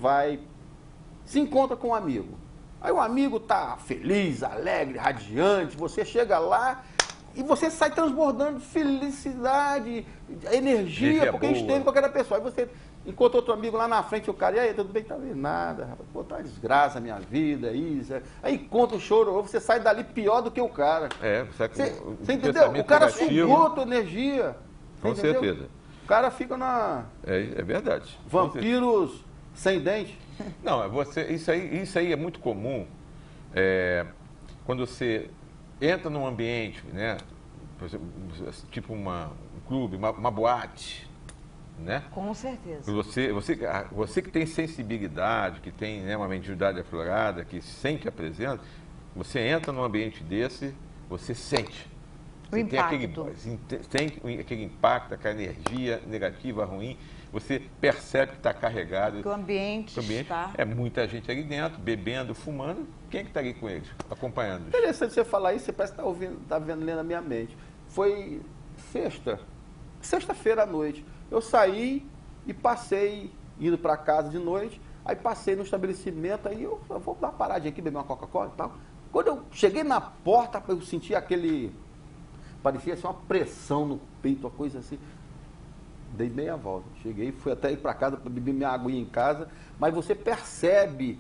Speaker 6: se encontra com um amigo. Aí o amigo tá feliz, alegre, radiante, você chega lá... e você sai transbordando felicidade, energia, porque esteve com aquela pessoa. Aí você encontra outro amigo lá na frente, o cara, e aí, tudo bem? Tá vendo? Nada, rapaz. Pô, tá uma desgraça a minha vida, isso. Aí encontra um choro, você sai dali pior do que o cara. Você entendeu? O cara sugou a tua energia.
Speaker 4: Com certeza.
Speaker 6: O cara fica na...
Speaker 4: É verdade.
Speaker 6: Vampiros sem dente.
Speaker 4: Não, isso aí é muito comum. Quando você entra num ambiente, né, tipo um clube, uma boate, né?
Speaker 5: Com certeza.
Speaker 4: Você que tem sensibilidade, que tem, né, uma mediunidade aflorada, que sente a presença, você entra num ambiente desse, você sente.
Speaker 5: O impacto.
Speaker 4: Tem aquele impacto, aquela energia negativa, ruim, você percebe que está carregado.
Speaker 5: Que o ambiente está...
Speaker 4: É muita gente ali dentro, bebendo, fumando. Quem é que está ali com eles, acompanhando?
Speaker 6: Interessante você falar isso, você parece que está vendo lendo na minha mente. Foi sexta-feira à noite. Eu saí e passei, indo para casa de noite, aí passei no estabelecimento, aí eu vou dar uma paradinha aqui, beber uma Coca-Cola e tal. Quando eu cheguei na porta, eu senti parecia assim, uma pressão no peito, uma coisa assim. Dei meia volta. Cheguei, fui até ir para casa para beber minha aguinha em casa, mas você percebe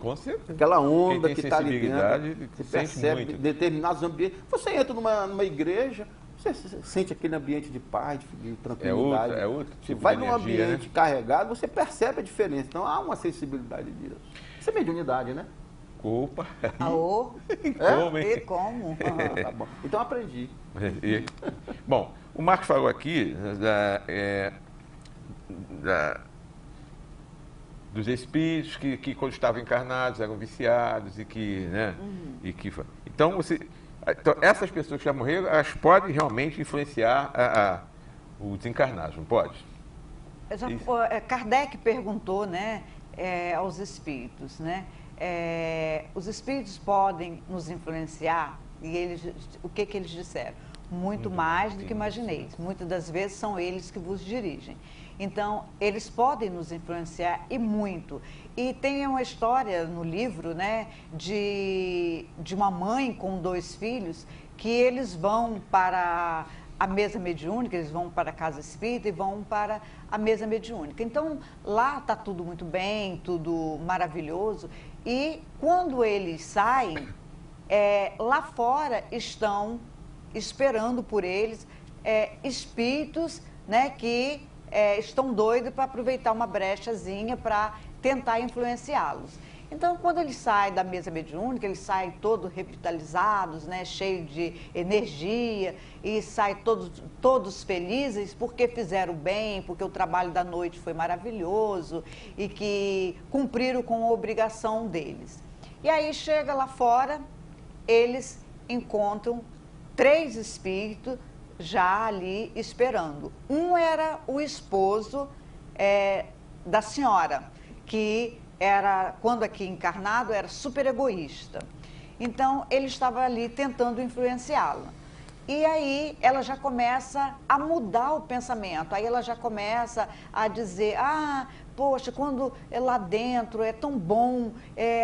Speaker 6: aquela onda que está ali dentro. Você percebe muito. Determinados ambientes. Você entra numa igreja, você sente aquele ambiente de paz, de tranquilidade.
Speaker 4: É outro
Speaker 6: você vai num ambiente carregado, você percebe a diferença. Então há uma sensibilidade disso. Isso é mediunidade, né?
Speaker 4: Opa!
Speaker 5: Como?
Speaker 6: Tá bom. Então aprendi.
Speaker 4: Bom, o Marcos falou aqui dos espíritos que quando estavam encarnados eram viciados e que, né, então essas pessoas que já morreram, elas podem realmente influenciar os desencarnados, não pode?
Speaker 5: Kardec perguntou, né, aos espíritos, né, os espíritos podem nos influenciar? E o que eles disseram? Muito mais do que imagineis. Muitas das vezes são eles que vos dirigem. Então, eles podem nos influenciar e muito. E tem uma história no livro, né, de uma mãe com 2 filhos, que eles vão para a mesa mediúnica, eles vão para a casa espírita e vão para a mesa mediúnica. Então, lá está tudo muito bem, tudo maravilhoso. E quando eles saem, lá fora estão esperando por eles espíritos, né, que estão doidos para aproveitar uma brechazinha para tentar influenciá-los. Então, quando eles saem da mesa mediúnica, eles saem todos revitalizados, né, cheios de energia, e saem todos felizes porque fizeram bem, porque o trabalho da noite foi maravilhoso e que cumpriram com a obrigação deles. E aí chega lá fora, eles encontram 3 espíritos já ali esperando. Um era o esposo da senhora, que era, quando aqui encarnado, era super egoísta. Então, ele estava ali tentando influenciá-la. E aí, ela já começa a mudar o pensamento. Aí, ela já começa a dizer, poxa, quando lá dentro é tão bom,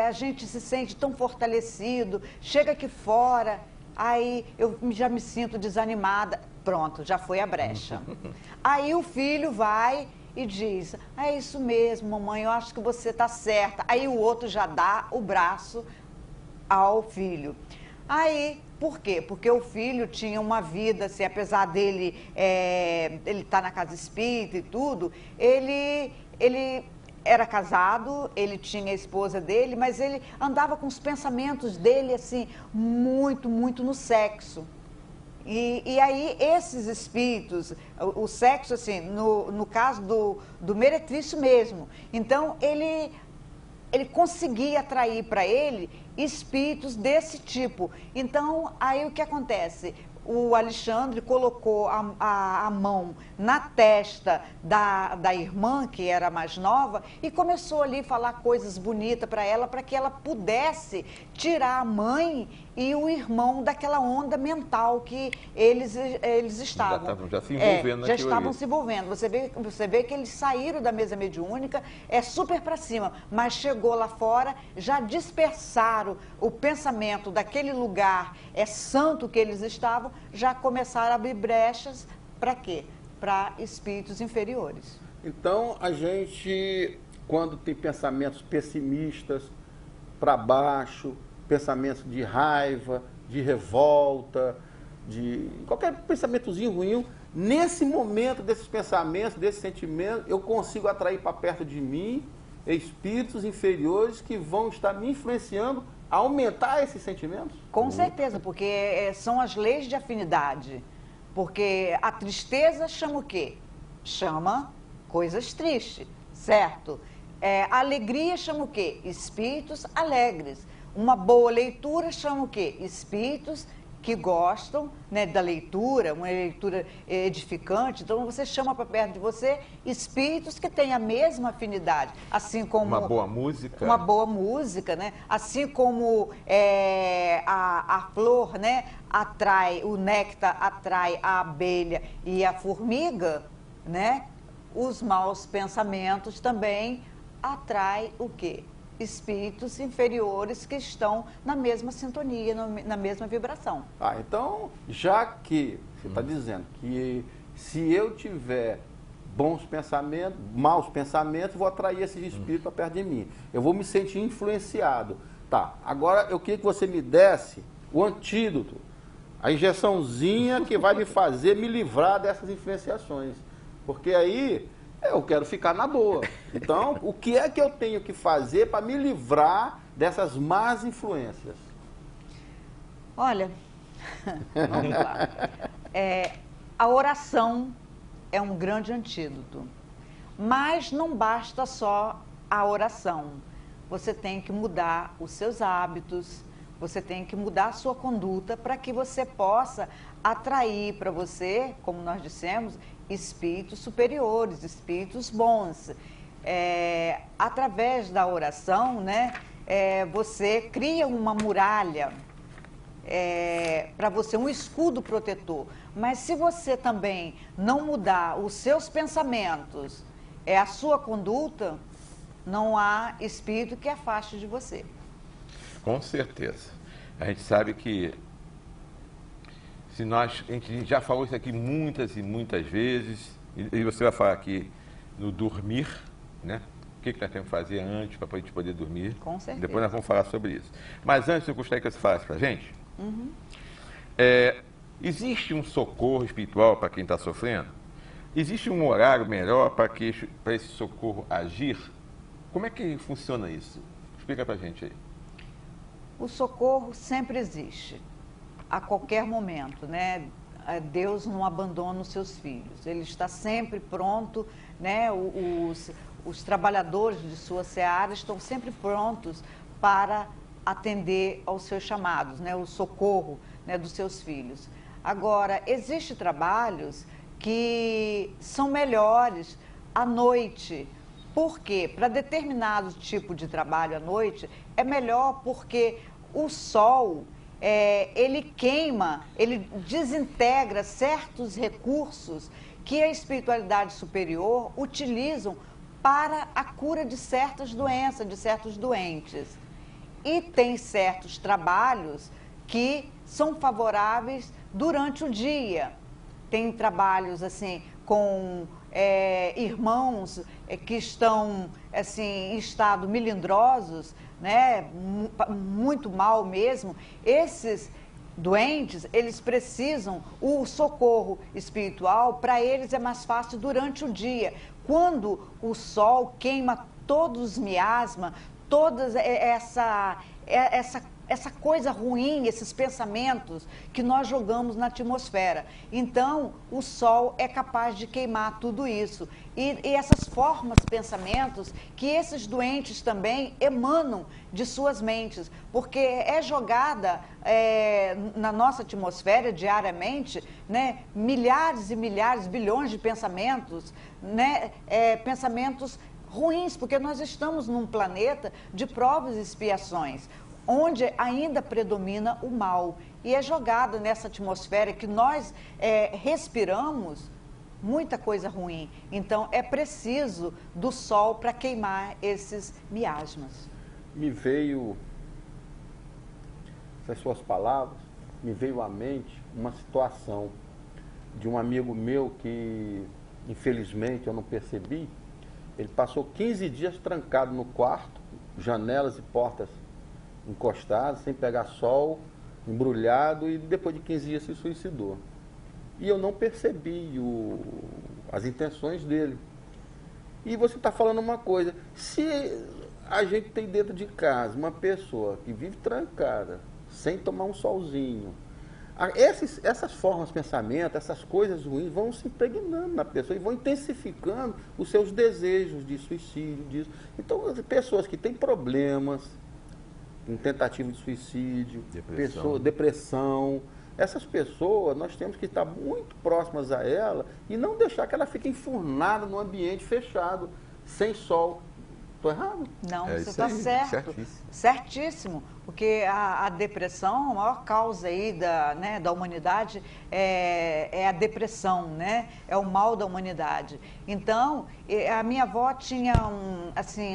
Speaker 5: a gente se sente tão fortalecido, chega aqui fora, aí eu já me sinto desanimada. Pronto, já foi a brecha. Aí, o filho vai e diz, é isso mesmo, mamãe, eu acho que você está certa. Aí o outro já dá o braço ao filho. Aí, por quê? Porque o filho tinha uma vida, assim, apesar dele ele estar na casa espírita e tudo, ele era casado, ele tinha a esposa dele, mas ele andava com os pensamentos dele, assim, muito, muito no sexo. E aí, esses espíritos, o sexo, assim, no caso do meretrício mesmo, então, ele conseguia atrair para ele espíritos desse tipo. Então, aí o que acontece? O Alexandre colocou a mão na testa da irmã, que era mais nova, e começou ali a falar coisas bonitas para ela, para que ela pudesse tirar a mãe e o irmão daquela onda mental que eles estavam.
Speaker 4: Já se envolvendo
Speaker 5: já estavam se envolvendo. Você vê que eles saíram da mesa mediúnica, super para cima, mas chegou lá fora, já dispersaram o pensamento daquele lugar santo que eles estavam, já começaram a abrir brechas para quê? Para espíritos inferiores.
Speaker 6: Então, a gente, quando tem pensamentos pessimistas, para baixo, pensamentos de raiva, de revolta, de qualquer pensamentozinho ruim, nesse momento desses pensamentos, desses sentimentos, eu consigo atrair para perto de mim espíritos inferiores que vão estar me influenciando a aumentar esses sentimentos?
Speaker 5: Com certeza, porque são as leis de afinidade. Porque a tristeza chama o quê? Chama coisas tristes, certo? A alegria chama o quê? Espíritos alegres. Uma boa leitura chama o quê? Espíritos que gostam, né, da leitura, uma leitura edificante. Então, você chama para perto de você espíritos que têm a mesma afinidade. Assim como
Speaker 4: uma boa música.
Speaker 5: Uma boa música, né? Assim como a flor, né, atrai, o néctar atrai a abelha e a formiga, né? Os maus pensamentos também atraem o quê? Espíritos inferiores que estão na mesma sintonia, na mesma vibração.
Speaker 6: Então, já que você está dizendo que se eu tiver bons pensamentos, maus pensamentos, vou atrair esses espíritos para perto de mim. Eu vou me sentir influenciado. Tá, agora eu queria que você me desse o antídoto, a injeçãozinha que vai me fazer me livrar dessas influenciações. Porque aí eu quero ficar na boa. Então, o que é que eu tenho que fazer para me livrar dessas más influências?
Speaker 5: Olha, vamos lá. A oração é um grande antídoto. Mas não basta só a oração. Você tem que mudar os seus hábitos, você tem que mudar a sua conduta para que você possa atrair para você, como nós dissemos, espíritos superiores, espíritos bons. Através da oração, né, você cria uma muralha para você, um escudo protetor. Mas se você também não mudar os seus pensamentos, a sua conduta, não há espírito que afaste de você.
Speaker 4: Com certeza. A gente sabe que a gente já falou isso aqui muitas e muitas vezes, e você vai falar aqui no dormir, né? O que nós temos que fazer antes para a gente poder dormir.
Speaker 5: Com certeza.
Speaker 4: Depois nós vamos falar sobre isso. Mas antes eu gostaria que você falasse para a gente. Existe um socorro espiritual para quem está sofrendo? Existe um horário melhor para esse socorro agir? Como é que funciona isso? Explica para a gente aí.
Speaker 5: O socorro sempre existe, a qualquer momento, né? Deus não abandona os seus filhos, Ele está sempre pronto, né? Os trabalhadores de sua seara estão sempre prontos para atender aos seus chamados, né? O socorro, né, dos seus filhos. Agora, existem trabalhos que são melhores à noite. Por quê? Para determinado tipo de trabalho à noite, é melhor porque o sol, ele queima, ele desintegra certos recursos que a espiritualidade superior utilizam para a cura de certas doenças, de certos doentes. E tem certos trabalhos que são favoráveis durante o dia. Tem trabalhos assim com irmãos que estão assim em estado melindrosos, né, muito mal mesmo. Esses doentes, eles precisam o socorro espiritual. Para eles é mais fácil durante o dia, quando o sol queima todos os miasmas, toda essa coisa ruim, esses pensamentos que nós jogamos na atmosfera. Então, o sol é capaz de queimar tudo isso. E essas formas, pensamentos, que esses doentes também emanam de suas mentes, porque é jogada na nossa atmosfera diariamente, né, milhares e milhares, bilhões de pensamentos, né, pensamentos ruins, porque nós estamos num planeta de provas e expiações, onde ainda predomina o mal, e é jogado nessa atmosfera que nós respiramos muita coisa ruim. Então é preciso do sol para queimar esses miasmas.
Speaker 6: Me veio, essas suas palavras, me veio à mente uma situação de um amigo meu que, infelizmente, eu não percebi. Ele passou 15 dias trancado no quarto, janelas e portas encostadas, sem pegar sol, embrulhado, e depois de 15 dias se suicidou. E eu não percebi as intenções dele. E você está falando uma coisa, se a gente tem dentro de casa uma pessoa que vive trancada, sem tomar um solzinho, essas formas de pensamento, essas coisas ruins vão se impregnando na pessoa e vão intensificando os seus desejos de suicídio, disso. Então, pessoas que têm problemas, em tentativa de suicídio, depressão, essas pessoas, nós temos que estar muito próximas a ela e não deixar que ela fique enfurnada num ambiente fechado, sem sol. Estou errado?
Speaker 5: Não, você está certo. Certíssimo. Certíssimo. Porque a depressão, a maior causa aí da humanidade é a depressão, né? É o mal da humanidade. Então, a minha avó tinha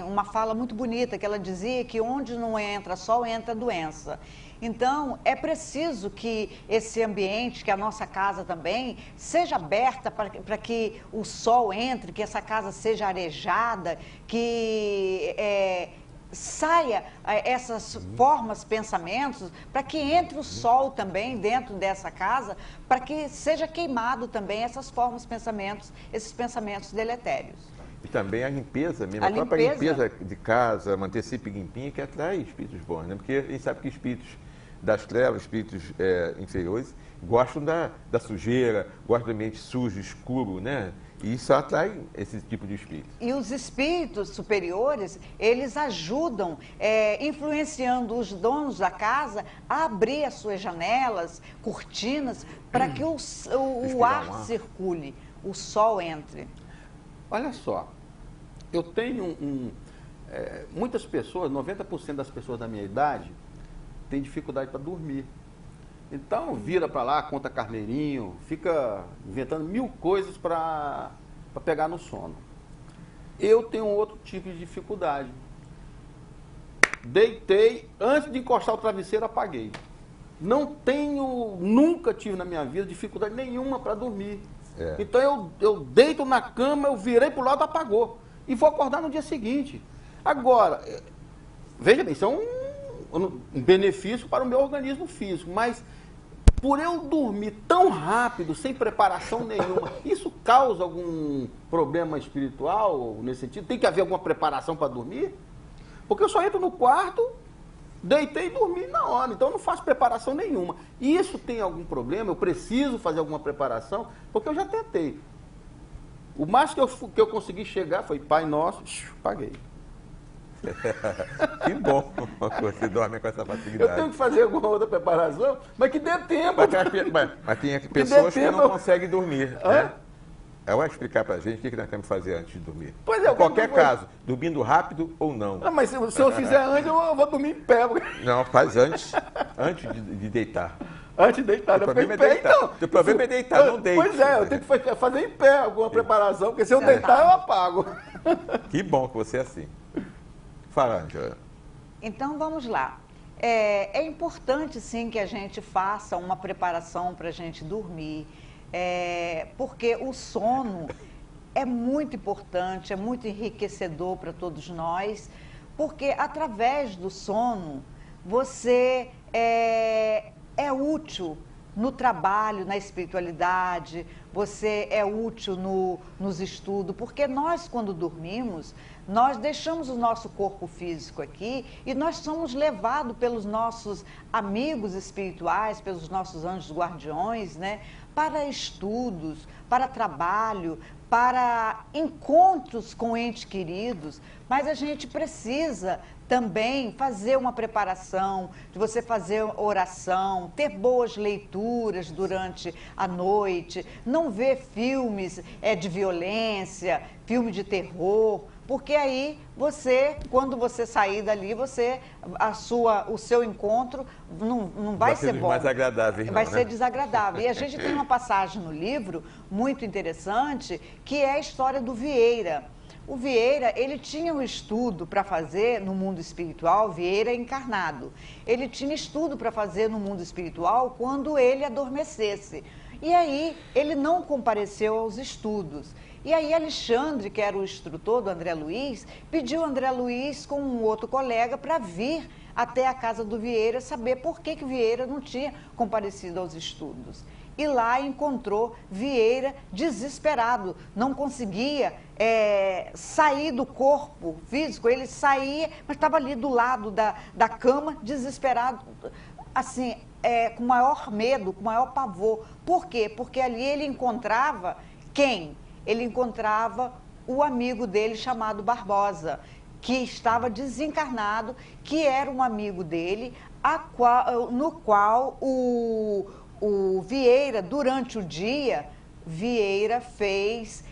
Speaker 5: uma fala muito bonita, que ela dizia que onde não entra sol, entra doença. Então, é preciso que esse ambiente, que a nossa casa também, seja aberta para que o sol entre, que essa casa seja arejada, que saia essas formas, pensamentos, para que entre o sol também dentro dessa casa, para que seja queimado também essas formas, pensamentos, esses pensamentos deletérios.
Speaker 4: E também a limpeza mesmo, a própria limpeza de casa, manter sempre limpinha, que atrai espíritos bons, né? Porque a gente sabe que espíritos das trevas, espíritos inferiores, gostam da sujeira, gostam do ambiente sujo, escuro, né? E isso atrai esse tipo de espírito. E
Speaker 5: os espíritos superiores, eles ajudam, influenciando os donos da casa a abrir as suas janelas, cortinas, para que o ar circule, o sol entre.
Speaker 6: Olha só, eu tenho muitas pessoas, 90% das pessoas da minha idade, tem dificuldade para dormir. Então vira para lá, conta carneirinho, fica inventando 1000 coisas para pegar no sono. Eu tenho outro tipo de dificuldade. Deitei, antes de encostar o travesseiro, apaguei. Nunca tive na minha vida dificuldade nenhuma para dormir. Então eu deito na cama, eu virei para o lado, apagou. E vou acordar no dia seguinte. Agora, veja bem, isso é um benefício para o meu organismo físico, mas Por eu dormir tão rápido, sem preparação nenhuma, isso causa algum problema espiritual nesse sentido? Tem que haver alguma preparação para dormir? Porque eu só entro no quarto, deitei e dormi na hora, então eu não faço preparação nenhuma. Isso tem algum problema? Eu preciso fazer alguma preparação? Porque eu já tentei. O máximo que eu consegui chegar foi Pai Nosso, paguei.
Speaker 4: Que bom que você dorme com essa facilidade.
Speaker 6: Eu tenho que fazer alguma outra preparação, mas que dê tempo.
Speaker 4: Mas tem pessoas que não conseguem dormir, né? Ela vai explicar pra gente o que nós temos que fazer antes de dormir.
Speaker 6: Pois é,
Speaker 4: em qualquer caso, dormindo rápido ou não.
Speaker 6: Não, mas se eu fizer antes, eu vou dormir em pé.
Speaker 4: Não, faz antes de deitar.
Speaker 6: Antes de deitar,
Speaker 4: o problema é deitar. Então, o problema é deitar, não deite.
Speaker 6: Pois é, eu tenho que fazer em pé alguma preparação, porque se eu deitar, eu apago.
Speaker 4: Que bom que você é assim. Fala, Ângela.
Speaker 5: Então, vamos lá. É importante, sim, que a gente faça uma preparação para a gente dormir, porque o sono é muito importante, é muito enriquecedor para todos nós, porque através do sono você é útil no trabalho, na espiritualidade, você é útil nos estudos, porque nós, quando dormimos, nós deixamos o nosso corpo físico aqui e nós somos levados pelos nossos amigos espirituais, pelos nossos anjos guardiões, né, para estudos, para trabalho, para encontros com entes queridos, mas a gente precisa também fazer uma preparação, de você fazer oração, ter boas leituras durante a noite, não ver filmes de violência, filme de terror, porque aí você, quando você sair dali, o seu encontro não vai ser bom.
Speaker 4: Mais agradável,
Speaker 5: vai ser desagradável. E a gente tem uma passagem no livro muito interessante, que é a história do Vieira. O Vieira, ele tinha um estudo para fazer no mundo espiritual, Vieira encarnado. Ele tinha estudo para fazer no mundo espiritual quando ele adormecesse. E aí, ele não compareceu aos estudos. E aí, Alexandre, que era o instrutor do André Luiz, pediu André Luiz com um outro colega para vir até a casa do Vieira saber por que Vieira não tinha comparecido aos estudos. E lá encontrou Vieira desesperado, não conseguia sair do corpo físico, ele saía, mas estava ali do lado da cama, desesperado, assim, com maior medo, com maior pavor. Por quê? Porque ali ele encontrava quem? Ele encontrava o amigo dele chamado Barbosa, que estava desencarnado, que era um amigo dele, no qual o Vieira, durante o dia, Vieira fez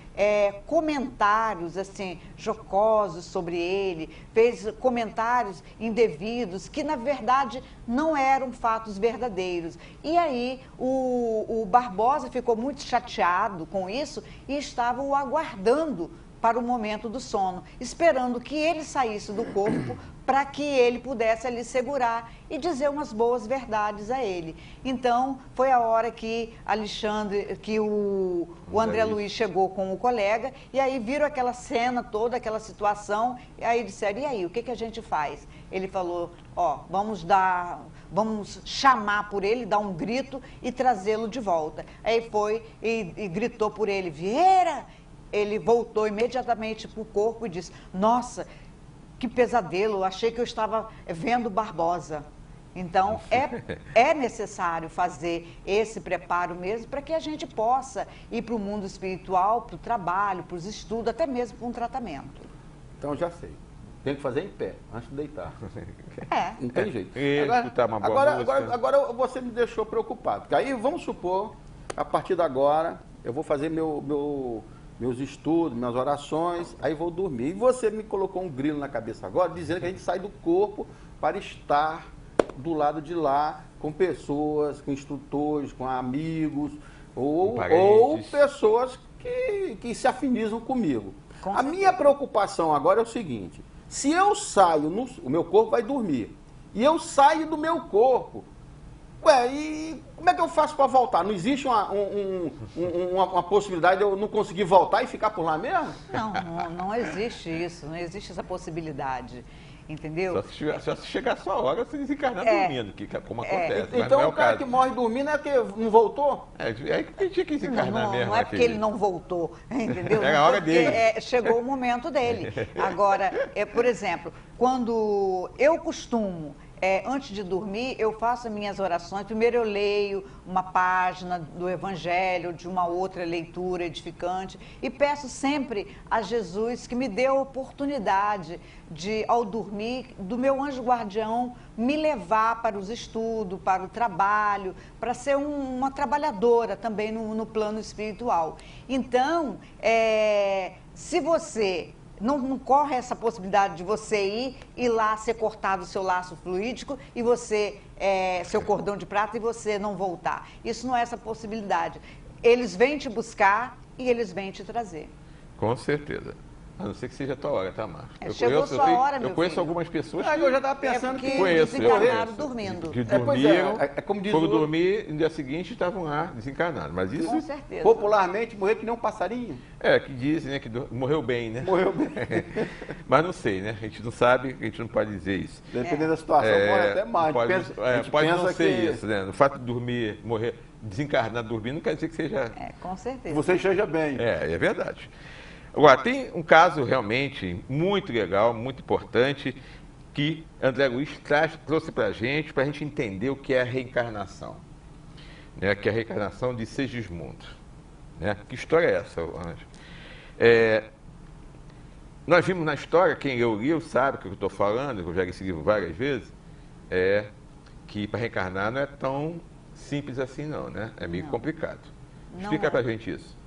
Speaker 5: comentários assim, jocosos sobre ele, fez comentários indevidos, que na verdade não eram fatos verdadeiros. E aí o Barbosa ficou muito chateado com isso e estava o aguardando para o momento do sono, esperando que ele saísse do corpo para que ele pudesse ali segurar e dizer umas boas verdades a ele. Então, foi a hora que o André Luiz chegou com o colega, e aí viram aquela cena toda, aquela situação, e aí disseram, e aí, o que a gente faz? Ele falou, vamos chamar por ele, dar um grito e trazê-lo de volta. Aí foi e gritou por ele, Vieira! Ele voltou imediatamente para o corpo e disse, nossa, que pesadelo, achei que eu estava vendo Barbosa. Então, é necessário fazer esse preparo mesmo para que a gente possa ir para o mundo espiritual, para o trabalho, para os estudos, até mesmo para um tratamento.
Speaker 6: Então, já sei. Tem que fazer em pé, antes de deitar. Não tem jeito. Agora você me deixou preocupado. Porque aí, vamos supor, a partir de agora, eu vou fazer meus estudos, minhas orações, aí vou dormir. E você me colocou um grilo na cabeça agora, dizendo que a gente sai do corpo para estar do lado de lá, com pessoas, com instrutores, com amigos, ou pessoas que se afinizam comigo. A minha preocupação agora é o seguinte, se eu saio, o meu corpo vai dormir, e eu saio do meu corpo, e como é que eu faço para voltar? Não existe uma possibilidade de eu não conseguir voltar e ficar por lá mesmo?
Speaker 5: Não existe isso, não existe essa possibilidade. entendeu?
Speaker 4: Só se chegar a sua hora, você desencarnar dormindo, como acontece.
Speaker 6: Então o cara que morre dormindo é que não voltou?
Speaker 4: É que tinha que desencarnar mesmo.
Speaker 5: Não é porque ele não voltou, entendeu?
Speaker 4: Era a hora dele.
Speaker 5: Chegou o momento dele. Agora, por exemplo, quando eu costumo, antes de dormir, eu faço as minhas orações. Primeiro eu leio uma página do Evangelho, de uma outra leitura edificante, e peço sempre a Jesus que me dê a oportunidade de, ao dormir, do meu anjo guardião me levar para os estudos, para o trabalho, para ser uma trabalhadora também no plano espiritual. Então, se você não corre essa possibilidade de você ir lá ser cortado o seu laço fluídico e você, seu cordão de prata, e você não voltar. Isso não é essa possibilidade. Eles vêm te buscar e eles vêm te trazer.
Speaker 4: Com certeza. A não ser que seja a tua hora, tá, Márcio?
Speaker 5: Chegou sua hora, meu
Speaker 4: Eu conheço
Speaker 5: filho.
Speaker 4: algumas pessoas que...
Speaker 6: Eu já estava pensando que
Speaker 5: desencarnaram dormindo.
Speaker 4: Que dormiram,
Speaker 6: como diz
Speaker 4: foram dormir, no dia seguinte estavam lá desencarnados. Mas isso,
Speaker 5: com certeza.
Speaker 6: Popularmente, morrer que nem um passarinho.
Speaker 4: Que dizem, né, que morreu bem, né?
Speaker 6: Morreu bem.
Speaker 4: Mas não sei, né? A gente não sabe, a gente não pode dizer isso.
Speaker 6: Dependendo da situação, pode até mais.
Speaker 4: Pode não ser isso, né? O fato de dormir, morrer, desencarnar dormindo, não quer dizer que seja...
Speaker 5: Com certeza.
Speaker 6: Você esteja bem.
Speaker 4: É verdade. Agora, tem um caso realmente muito legal, muito importante, que André Luiz trouxe para a gente entender o que é a reencarnação. Né? Que é a reencarnação de Segismundo. Né? Que história é essa, Anjo? Nós vimos na história, quem leu o livro sabe o que eu estou falando, eu já li esse livro várias vezes, que para reencarnar não é tão simples assim não, né? É meio complicado. Explica para a gente isso.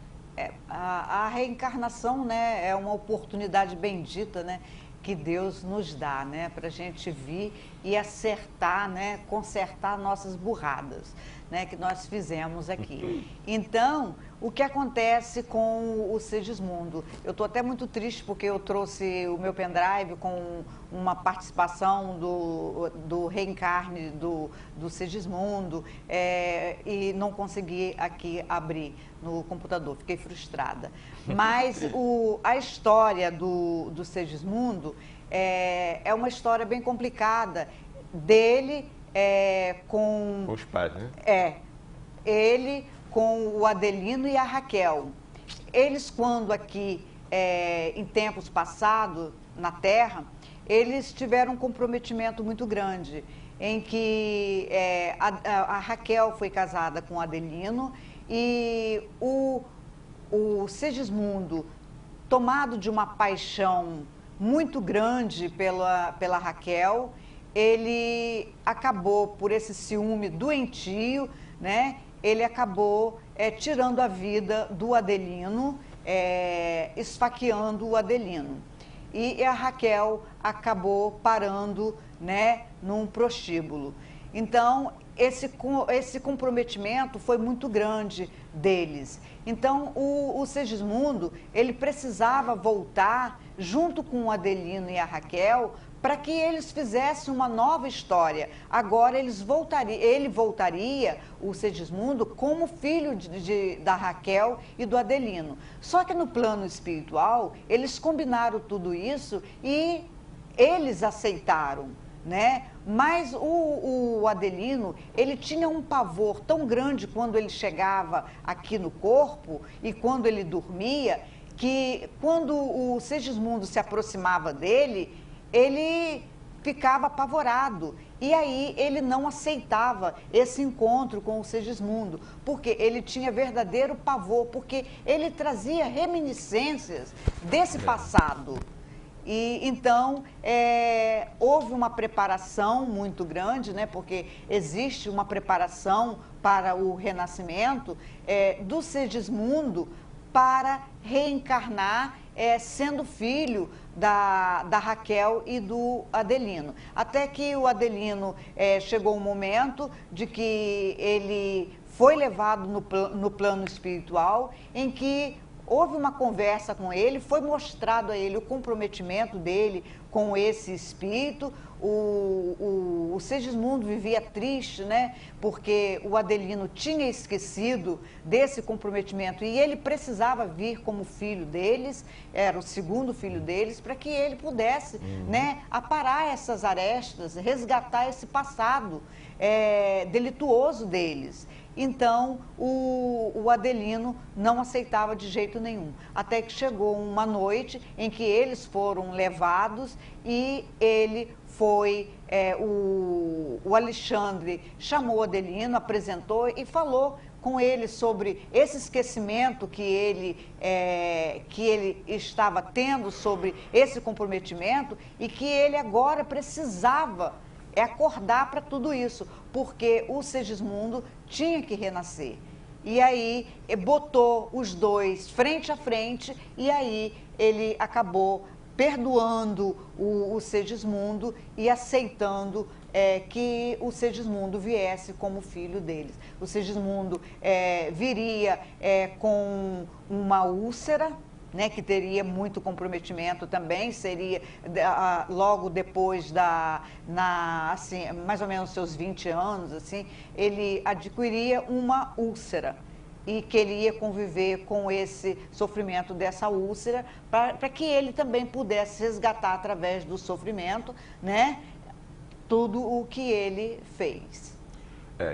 Speaker 5: A reencarnação, né, é uma oportunidade bendita, né, que Deus nos dá, né, para a gente vir e acertar, né, consertar nossas burradas, né, que nós fizemos aqui. Então, o que acontece com o Segismundo? Eu estou até muito triste porque eu trouxe o meu pendrive com uma participação do reencarne do Segismundo e não consegui aqui abrir no computador, fiquei frustrada. Mas a história do Segismundo é uma história bem complicada dele com
Speaker 4: os pais, né?
Speaker 5: Ele com o Adelino e a Raquel. Eles, quando aqui, em tempos passados, na Terra, eles tiveram um comprometimento muito grande, em que a Raquel foi casada com o Adelino e o Segismundo, tomado de uma paixão muito grande pela Raquel, ele acabou, por esse ciúme doentio, né? Ele acabou tirando a vida do Adelino, esfaqueando o Adelino. E a Raquel acabou parando, né, num prostíbulo. Então, esse comprometimento foi muito grande deles. Então, o Segismundo, ele precisava voltar junto com o Adelino e a Raquel para que eles fizessem uma nova história. Agora ele voltaria, o Segismundo, como filho da Raquel e do Adelino. Só que no plano espiritual, eles combinaram tudo isso e eles aceitaram, né? Mas o Adelino, ele tinha um pavor tão grande quando ele chegava aqui no corpo e quando ele dormia, que quando o Segismundo se aproximava dele, ele ficava apavorado. E aí ele não aceitava esse encontro com o Segismundo, porque ele tinha verdadeiro pavor, porque ele trazia reminiscências desse passado. E então houve uma preparação muito grande, né, porque existe uma preparação para o renascimento do Segismundo para reencarnar sendo filho da Raquel e do Adelino. Até que o Adelino chegou um momento de que ele foi levado no plano espiritual, em que houve uma conversa com ele, foi mostrado a ele o comprometimento dele com esse espírito. o Segismundo vivia triste, né? Porque o Adelino tinha esquecido desse comprometimento e ele precisava vir como filho deles, era o segundo filho deles, para que ele pudesse, né, aparar essas arestas, resgatar esse passado delituoso deles. Então, o Adelino não aceitava de jeito nenhum. Até que chegou uma noite em que eles foram levados e ele foi, o Alexandre chamou o Adelino, apresentou e falou com ele sobre esse esquecimento que ele estava tendo sobre esse comprometimento e que ele agora precisava acordar para tudo isso, porque o Segismundo tinha que renascer. E aí botou os dois frente a frente e aí ele acabou perdoando o Segismundo e aceitando que o Segismundo viesse como filho deles. O Segismundo viria com uma úlcera, né, que teria muito comprometimento também, seria logo depois assim, mais ou menos seus 20 anos, assim, ele adquiriria uma úlcera e que ele ia conviver com esse sofrimento dessa úlcera para que ele também pudesse resgatar através do sofrimento, né, tudo o que ele fez.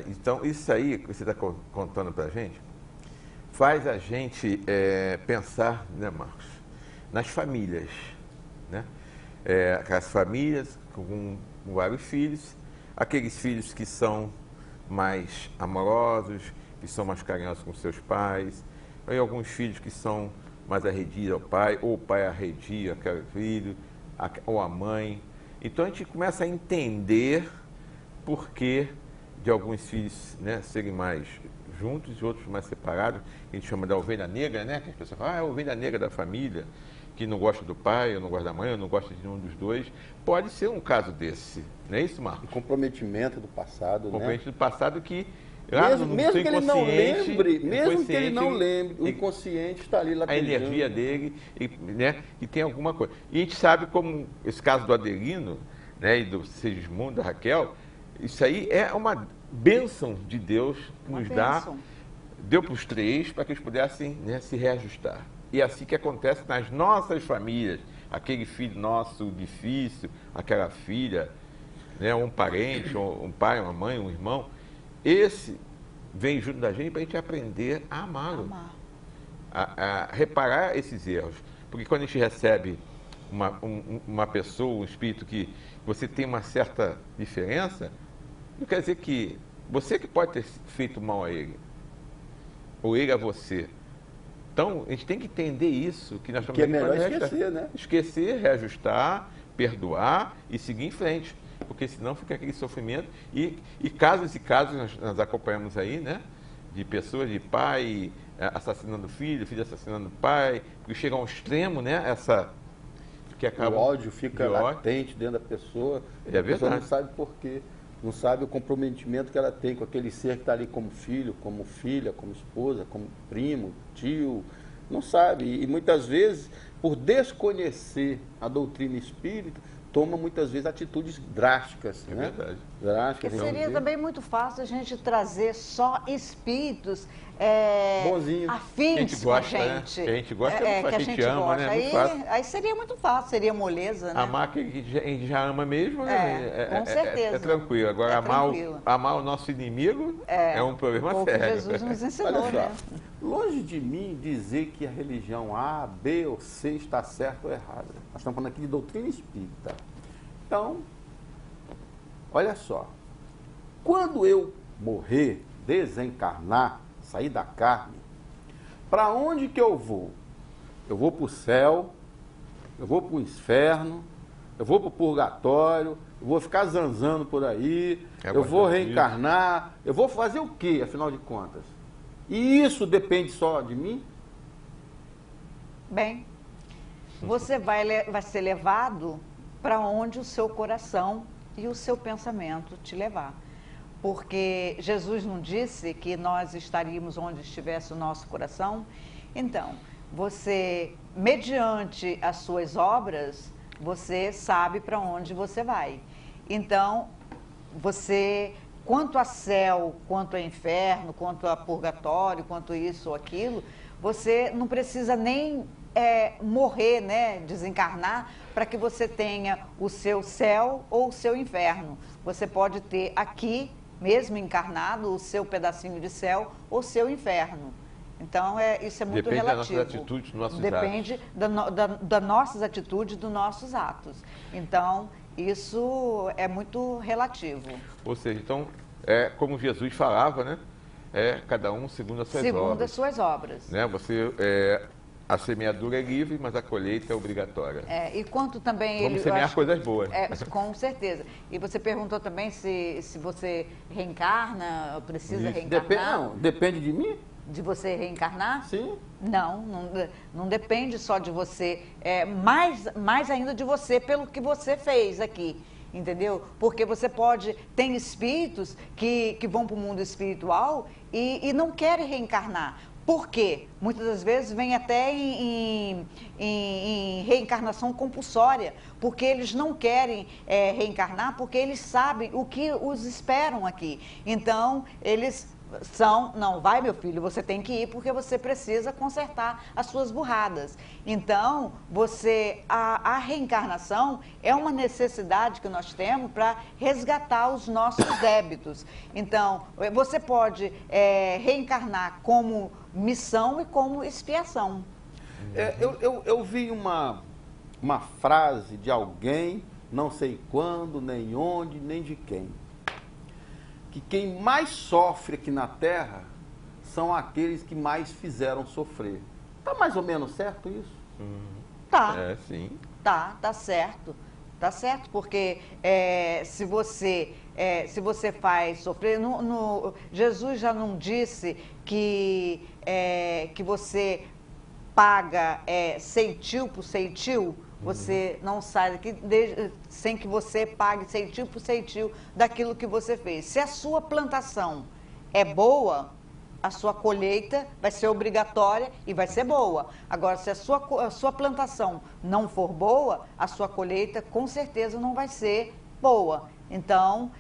Speaker 4: Então, isso aí que você está contando para a gente, faz a gente pensar, né, Marcos, nas famílias, né? As famílias com vários filhos, aqueles filhos que são mais amorosos, que são mais carinhosos com seus pais, aí alguns filhos que são mais arredios ao pai, ou o pai arredia aquele filho, ou a mãe. Então a gente começa a entender por que de alguns filhos, né, serem mais juntos e outros mais separados, a gente chama da ovelha negra, né? Que as pessoas falam, é a ovelha negra da família, que não gosta do pai, ou não gosta da mãe, ou não gosta de nenhum dos dois. Pode ser um caso desse, não é isso, Marcos?
Speaker 6: Um comprometimento do passado,
Speaker 4: comprometimento do passado que...
Speaker 6: Mesmo que ele não lembre, o inconsciente está ali latejando.
Speaker 4: A energia dele, né? E tem alguma coisa. E a gente sabe como esse caso do Adelino, né, e do Segismundo, da Raquel, isso aí é uma bênção de Deus que nos deu para os três, para que eles pudessem, né, se reajustar. E é assim que acontece nas nossas famílias. Aquele filho nosso difícil, aquela filha, né, um parente, um pai, uma mãe, um irmão, esse vem junto da gente para a gente aprender a amá-lo, a reparar esses erros. Porque quando a gente recebe uma pessoa, um espírito que você tem uma certa diferença, não quer dizer que você que pode ter feito mal a ele, ou ele a você. Então, a gente tem que entender isso, que nós estamos
Speaker 6: aqui para esquecer, né?
Speaker 4: Esquecer, reajustar, perdoar e seguir em frente. Porque senão fica aquele sofrimento. E casos e casos nós acompanhamos aí, né? De pessoas, de pai assassinando filho, filho assassinando pai, porque chega ao extremo, né? Que acaba,
Speaker 6: o ódio fica latente dentro da pessoa.
Speaker 4: É verdade.
Speaker 6: A pessoa não sabe por quê. Não sabe o comprometimento que ela tem com aquele ser que está ali como filho, como filha, como esposa, como primo, tio. Não sabe. E muitas vezes, por desconhecer a doutrina espírita, toma muitas vezes atitudes drásticas.
Speaker 4: É,
Speaker 6: né?
Speaker 4: verdade.
Speaker 6: Drásticas.
Speaker 5: Porque seria também muito fácil a gente trazer só espíritos afins com a gente.
Speaker 4: Né? Que a gente gosta,
Speaker 5: que a gente
Speaker 4: ama,
Speaker 5: gosta.
Speaker 4: né?
Speaker 5: Aí seria muito fácil, seria moleza, né?
Speaker 4: Amar que a gente já ama mesmo,
Speaker 5: com certeza.
Speaker 4: É tranquilo. Agora, amar o nosso inimigo é um problema sério.
Speaker 5: Jesus nos ensinou,
Speaker 6: Olha só,
Speaker 5: né?
Speaker 6: longe de mim dizer que a religião A, B ou C está certa ou errada. Nós estamos falando aqui de doutrina espírita. Então, olha só. Quando eu morrer, desencarnar, sair da carne, para onde que eu vou? Eu vou para o céu, eu vou para o inferno, eu vou para o purgatório, eu vou ficar zanzando por aí, eu vou reencarnar, eu vou fazer o quê, afinal de contas? E isso depende só de mim?
Speaker 5: Bem, você vai ser levado para onde o seu coração e o seu pensamento te levar. Porque Jesus não disse que nós estaríamos onde estivesse o nosso coração? Então, você, mediante as suas obras, você sabe para onde você vai. Então, você, quanto a céu, quanto a inferno, quanto a purgatório, quanto isso ou aquilo, você não precisa nem morrer, né, desencarnar, para que você tenha o seu céu ou o seu inferno. Você pode ter aqui, mesmo encarnado, o seu pedacinho de céu ou o seu inferno. Então, isso é muito relativo.
Speaker 4: Depende das nossas atitudes, dos nossos atos.
Speaker 5: Depende das nossas atitudes, dos nossos atos. Então, isso é muito relativo.
Speaker 4: Ou seja, então, como Jesus falava, né? Cada um segundo as suas obras.
Speaker 5: Segundo as suas obras.
Speaker 4: Né? A semeadura é livre, mas a colheita é obrigatória.
Speaker 5: E quanto também
Speaker 4: Vamos semear coisas boas.
Speaker 5: Com certeza. E você perguntou também se você reencarna, precisa reencarnar.
Speaker 6: Depende de mim?
Speaker 5: De você reencarnar?
Speaker 6: Sim.
Speaker 5: Não depende só de você, mais ainda de você, pelo que você fez aqui, entendeu? Porque você tem espíritos que vão para o mundo espiritual e não querem reencarnar. Por quê? Muitas das vezes vem até em reencarnação compulsória, porque eles não querem reencarnar, porque eles sabem o que os esperam aqui. Então, eles não, vai meu filho, você tem que ir porque você precisa consertar as suas burradas. Então, a reencarnação é uma necessidade que nós temos para resgatar os nossos débitos. Então, você pode reencarnar como missão e como expiação.
Speaker 6: Eu vi uma frase de alguém, não sei quando, nem onde, nem de quem, que quem mais sofre aqui na Terra são aqueles que mais fizeram sofrer. Tá mais ou menos certo isso?
Speaker 5: Tá.
Speaker 4: Sim.
Speaker 5: Tá certo. Tá certo, porque se você faz sofrer... Jesus já não disse que você paga ceitil por ceitil? Você não sai daqui sem que você pague ceitil por ceitil daquilo que você fez. Se a sua plantação é boa, a sua colheita vai ser obrigatória e vai ser boa. Agora, se a sua plantação não for boa, a sua colheita com certeza não vai ser boa. Então,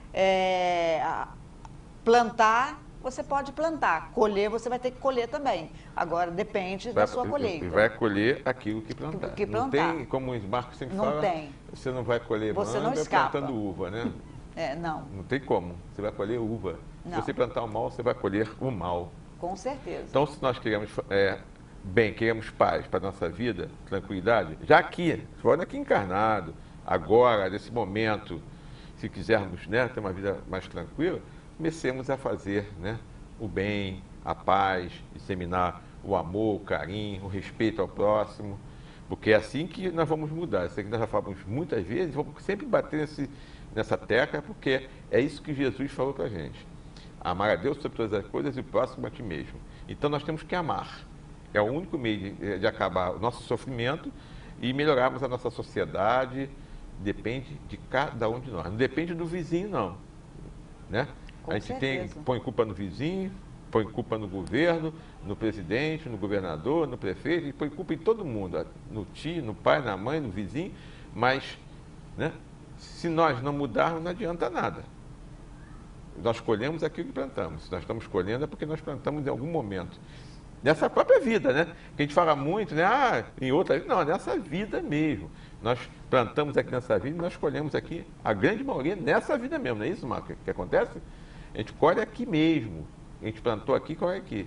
Speaker 5: plantar, você pode plantar. Colher, você vai ter que colher também. Agora, depende da sua colheita.
Speaker 4: E vai colher aquilo que plantar. Não tem, como o Marcos sempre fala,
Speaker 5: não tem.
Speaker 4: Você não vai colher manga plantando uva, né?
Speaker 5: Não.
Speaker 4: Não tem como. Você vai colher uva.
Speaker 5: Não.
Speaker 4: Se você plantar o mal, você vai colher o mal.
Speaker 5: Com certeza.
Speaker 4: Então, se nós queremos queremos paz para a nossa vida, tranquilidade, já aqui, fora aqui encarnado, agora, nesse momento, se quisermos, né, ter uma vida mais tranquila, comecemos a fazer, né, o bem, a paz, disseminar o amor, o carinho, o respeito ao próximo, porque é assim que nós vamos mudar. Isso aqui nós já falamos muitas vezes, vamos sempre bater nessa tecla, porque é isso que Jesus falou para a gente. Amar a Deus sobre todas as coisas e o próximo a ti mesmo. Então nós temos que amar. É o único meio de acabar o nosso sofrimento e melhorarmos a nossa sociedade. Depende de cada um de nós. Não depende do vizinho, não. Né? A gente põe culpa no vizinho, põe culpa no governo, no presidente, no governador, no prefeito, e põe culpa em todo mundo, no tio, no pai, na mãe, no vizinho, mas, né, se nós não mudarmos, não adianta nada. Nós colhemos aquilo que plantamos. Se nós estamos colhendo é porque nós plantamos em algum momento. Nessa própria vida, né? Que a gente fala muito, né? Em outra... Não, nessa vida mesmo. Nós plantamos aqui nessa vida e nós colhemos aqui, a grande maioria, nessa vida mesmo. Não é isso, Marco, que acontece? A gente colhe aqui mesmo. A gente plantou aqui, colhe aqui.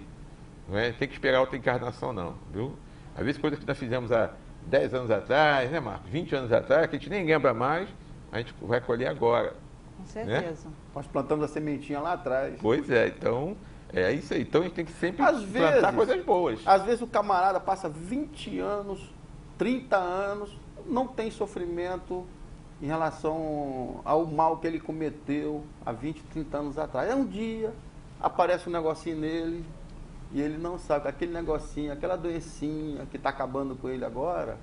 Speaker 4: Não é? Tem que esperar outra encarnação, não. Viu? Às vezes, coisas que nós fizemos há 10 anos atrás, né, Marcos? 20 anos atrás, que a gente nem lembra mais, a gente vai colher agora.
Speaker 5: Com certeza.
Speaker 6: Né? Nós plantamos a sementinha lá atrás.
Speaker 4: Pois é, então, é isso aí. Então, a gente tem que sempre plantar coisas boas.
Speaker 6: Às vezes, o camarada passa 20 anos, 30 anos, não tem sofrimento em relação ao mal que ele cometeu há 20, 30 anos atrás. É um dia, aparece um negocinho nele e ele não sabe. Aquele negocinho, aquela doencinha que está acabando com ele agora,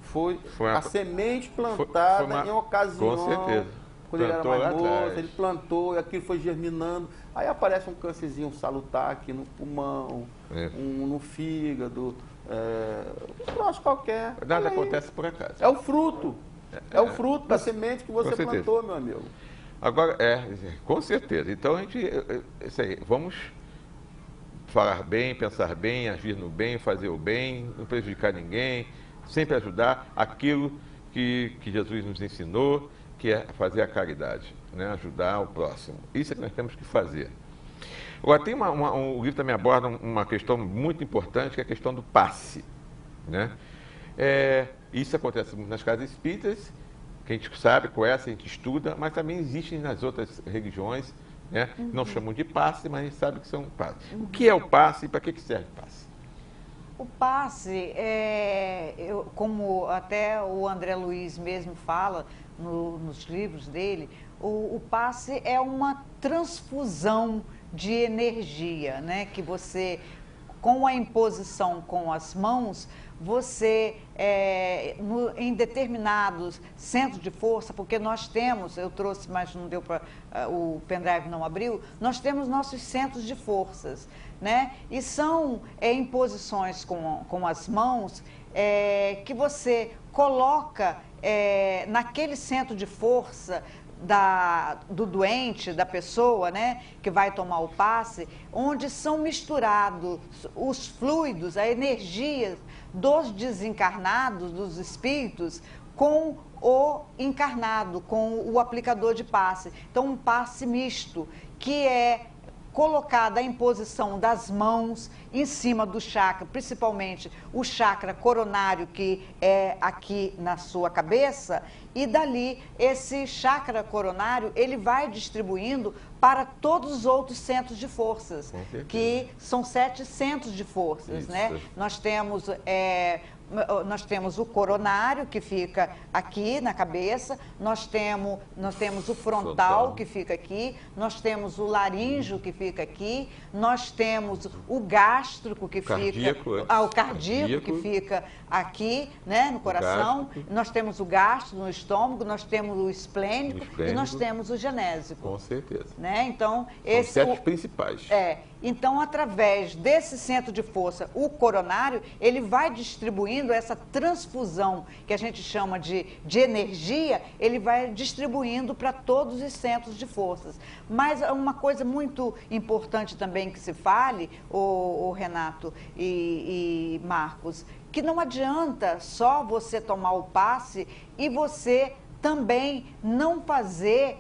Speaker 6: foi a semente plantada em ocasião.
Speaker 4: Com certeza.
Speaker 6: Quando plantou ele era mais moço, ele plantou e aquilo foi germinando. Aí aparece um câncerzinho salutar aqui no pulmão, no fígado, um troço qualquer.
Speaker 4: Nada acontece por acaso.
Speaker 6: É o fruto. É o fruto da semente que você plantou, meu amigo.
Speaker 4: Agora, com certeza. Então, isso aí, vamos falar bem, pensar bem, agir no bem, fazer o bem, não prejudicar ninguém, sempre ajudar aquilo que Jesus nos ensinou, que é fazer a caridade, né? Ajudar o próximo. Isso é que nós temos que fazer. Agora, tem o livro também aborda uma questão muito importante, que é a questão do passe, né? Isso acontece muito nas casas espíritas, que a gente sabe, conhece, a gente estuda, mas também existem nas outras religiões, né? Não chamam de passe, mas a gente sabe que são passes. O que é o passe e para que serve o passe?
Speaker 5: O passe, como até o André Luiz mesmo fala nos livros dele, o passe é uma transfusão de energia, né? Que você, com a imposição com as mãos, você, em determinados centros de força, porque nós temos, eu trouxe, mas não deu para, o pendrive não abriu, nós temos nossos centros de forças, né? E são imposições com as mãos que você coloca naquele centro de força do doente, da pessoa, né, que vai tomar o passe, onde são misturados os fluidos, a energia dos desencarnados, dos espíritos, com o encarnado, com o aplicador de passe. Então, um passe misto, que é colocada a imposição das mãos em cima do chakra, principalmente o chakra coronário, que é aqui na sua cabeça, e dali esse chakra coronário, ele vai distribuindo para todos os outros centros de forças, que são 7 centros de forças, né? Nós temos o coronário, que fica aqui na cabeça, nós temos o frontal, que fica aqui, nós temos o laríngeo, que fica aqui, nós temos o gástrico, que fica... o cardíaco, que fica aqui, né, no coração, nós temos o gástrico no estômago, nós temos o esplênico e nós temos o genésico.
Speaker 4: Com certeza.
Speaker 5: Né? Então,
Speaker 4: são 7 principais.
Speaker 5: Então, através desse centro de força, o coronário, ele vai distribuindo essa transfusão, que a gente chama de energia, ele vai distribuindo para todos os centros de forças. Mas uma coisa muito importante também que se fale, o Renato e Marcos, que não adianta só você tomar o passe e você também não fazer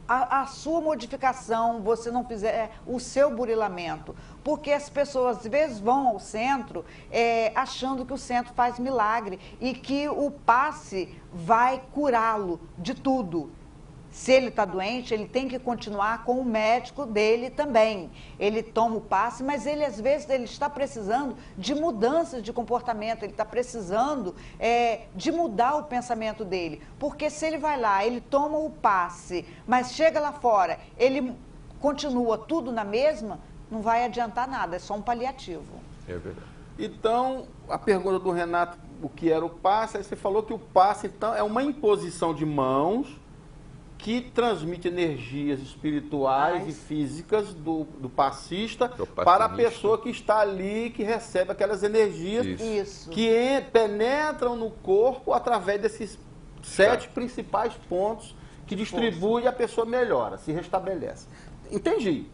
Speaker 5: a sua modificação, você não fizer o seu burilamento, porque as pessoas às vezes vão ao centro achando que o centro faz milagre e que o passe vai curá-lo de tudo. Se ele está doente, ele tem que continuar com o médico dele também. Ele toma o passe, mas ele às vezes ele está precisando de mudanças de comportamento, ele está precisando de mudar o pensamento dele. Porque se ele vai lá, ele toma o passe, mas chega lá fora, ele continua tudo na mesma, não vai adiantar nada, é só um paliativo.
Speaker 4: É verdade.
Speaker 6: Então, a pergunta do Renato, o que era o passe, aí você falou que o passe, então, é uma imposição de mãos que transmite energias espirituais e físicas do passista para a pessoa que está ali, que recebe aquelas energias que penetram no corpo através desses 7 principais pontos que distribui e a pessoa melhora, se restabelece. Entendi.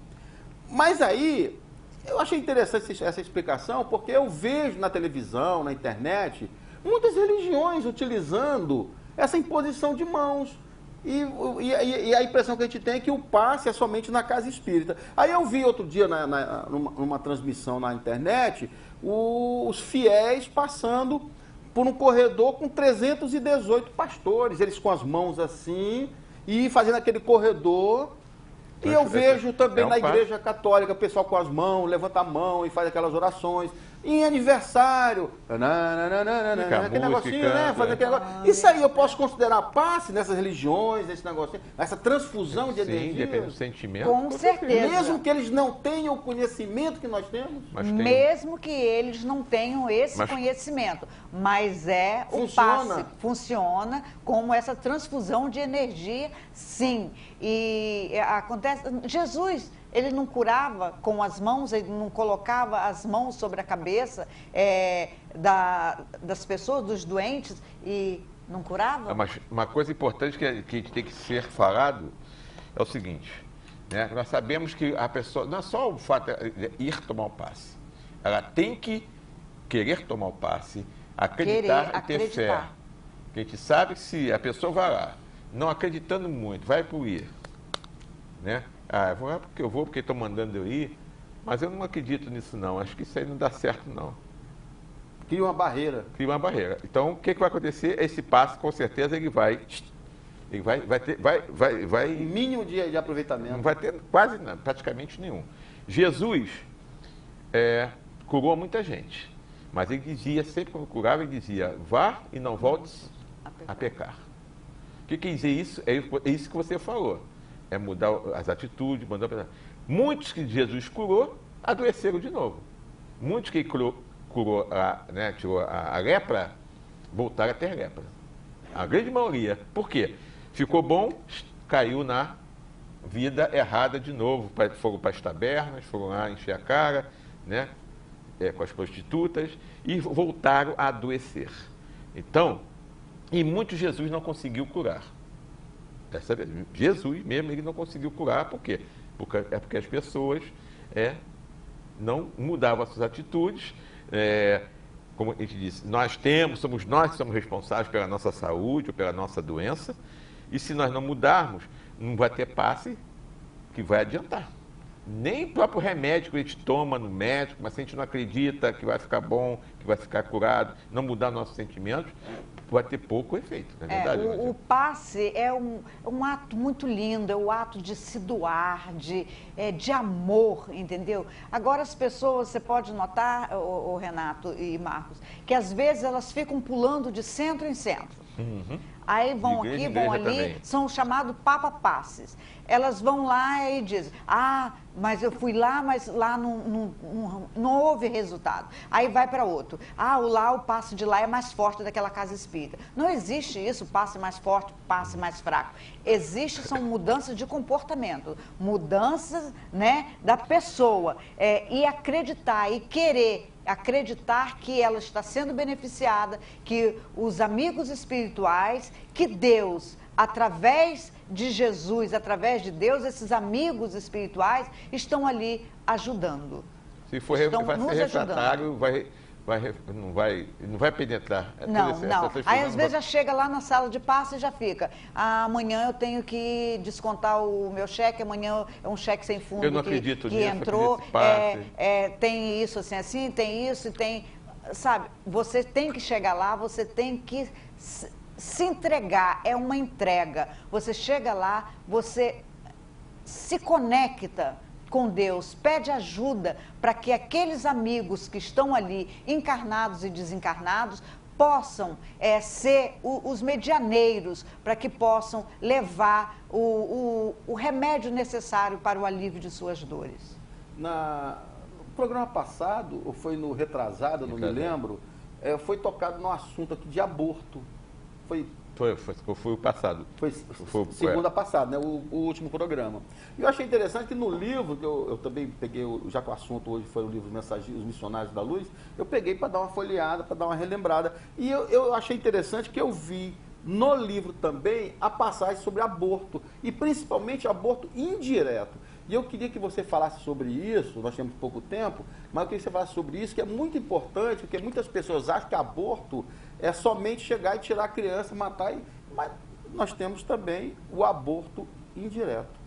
Speaker 6: Mas aí, eu achei interessante essa explicação, porque eu vejo na televisão, na internet, muitas religiões utilizando essa imposição de mãos. E a impressão que a gente tem é que o passe é somente na casa espírita. Aí eu vi outro dia, numa transmissão na internet, os fiéis passando por um corredor com 318 pastores, eles com as mãos assim, e fazendo aquele corredor. E eu vejo também na igreja católica, o pessoal com as mãos, levanta a mão e faz aquelas orações. Em aniversário, aquele negocinho, né? Fazer aquele negócio. Isso aí eu posso considerar passe nessas religiões, esse negocinho, essa transfusão de energia.
Speaker 4: Depende do sentimento.
Speaker 5: Com certeza.
Speaker 6: Mesmo que eles não tenham o conhecimento que nós temos.
Speaker 5: Mesmo que eles não tenham esse conhecimento. Mas o passe. Funciona como essa transfusão de energia, sim. E acontece... Jesus... Ele não curava com as mãos, ele não colocava as mãos sobre a cabeça das pessoas, dos doentes, e Não curava?
Speaker 4: Mas uma coisa importante que a gente tem que ser falado é o seguinte, né? Nós sabemos que a pessoa, não é só o fato de ir tomar o passe, ela tem que querer tomar o passe, acreditar e ter fé. Porque a gente sabe que se a pessoa vai lá, não acreditando muito, vai pro ir, né? Ah, eu vou porque eu vou, porque estão mandando eu ir, mas eu não acredito nisso não, acho que isso aí não dá certo não.
Speaker 6: Cria uma barreira.
Speaker 4: Cria uma barreira. Então, o que vai acontecer? Esse passe, com certeza, ele vai ter
Speaker 6: Mínimo de aproveitamento.
Speaker 4: Não vai ter quase, praticamente nenhum. Jesus curou muita gente, mas ele dizia, sempre quando curava, ele dizia, vá e não voltes a pecar. O que quer dizer isso? É isso que você falou. É mudar as atitudes, mudar... Muitos que Jesus curou, adoeceram de novo. Muitos que ele curou, tirou a lepra, voltaram a ter lepra. A grande maioria. Por quê? Ficou bom, caiu na vida errada de novo. Foram para as tabernas, foram lá encher a cara, né? Com as prostitutas, e voltaram a adoecer. Então, e muitos Jesus não conseguiu curar. Dessa vez, Jesus mesmo ele não conseguiu curar, por quê? Porque as pessoas não mudavam as suas atitudes. Como a gente disse, somos nós que somos responsáveis pela nossa saúde ou pela nossa doença, e se nós não mudarmos, não vai ter passe que vai adiantar. Nem o próprio remédio que a gente toma no médico, mas se a gente não acredita que vai ficar bom, que vai ficar curado, não mudar nossos sentimentos, vai ter pouco efeito, não é verdade?
Speaker 5: O passe é um ato muito lindo, é o ato de se doar, de amor, entendeu? Agora as pessoas, você pode notar, o Renato e Marcos, que às vezes elas ficam pulando de centro em centro.
Speaker 4: Uhum.
Speaker 5: Aí vão aqui, vão ali, também. São chamados papa-passes. Elas vão lá e dizem, mas eu fui lá, mas lá não houve resultado. Aí vai para outro. O passe de lá é mais forte daquela casa espírita. Não existe isso, passe mais forte, passe mais fraco. São mudanças de comportamento, mudanças, né, da pessoa. E acreditar, e querer acreditar que ela está sendo beneficiada, que os amigos espirituais, que Deus, através de Jesus, através de Deus, esses amigos espirituais estão ali ajudando.
Speaker 4: Se for vai ser refratário, não vai penetrar.
Speaker 5: Não. Aí às vezes já chega lá na sala de passe e já fica. Amanhã eu tenho que descontar o meu cheque, amanhã é um cheque sem fundo
Speaker 4: eu não acredito
Speaker 5: que
Speaker 4: nisso,
Speaker 5: entrou. Tem isso assim, tem isso, tem. Sabe, você tem que chegar lá, você tem que se entregar, é uma entrega. Você chega lá, você se conecta com Deus, pede ajuda para que aqueles amigos que estão ali, encarnados e desencarnados, possam ser os medianeiros para que possam levar o remédio necessário para o alívio de suas dores.
Speaker 6: No programa passado, ou foi no retrasado, não me lembro, foi tocado no assunto aqui de aborto. Foi
Speaker 4: o passado.
Speaker 6: Foi segunda passada, né? O último programa. E eu achei interessante que no livro, que eu também peguei, já que o assunto hoje foi o livro Os Missionários da Luz, eu peguei para dar uma folheada, para dar uma relembrada. E eu achei interessante que eu vi no livro também a passagem sobre aborto, e principalmente aborto indireto. E eu queria que você falasse sobre isso, nós temos pouco tempo, mas eu queria que você falasse sobre isso, que é muito importante, porque muitas pessoas acham que aborto é somente chegar e tirar a criança, matar, mas nós temos também o aborto indireto.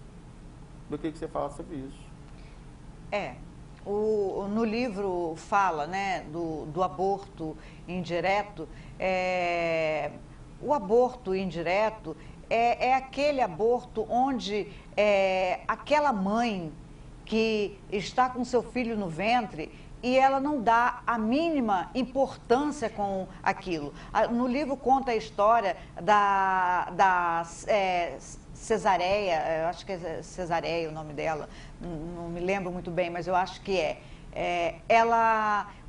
Speaker 6: Eu queria que você falasse sobre isso.
Speaker 5: No livro fala, né, do aborto indireto. O aborto indireto é aquele aborto onde aquela mãe que está com seu filho no ventre e ela não dá a mínima importância com aquilo. No livro conta a história da Cesareia, eu acho que é Cesareia o nome dela, não me lembro muito bem, mas eu acho que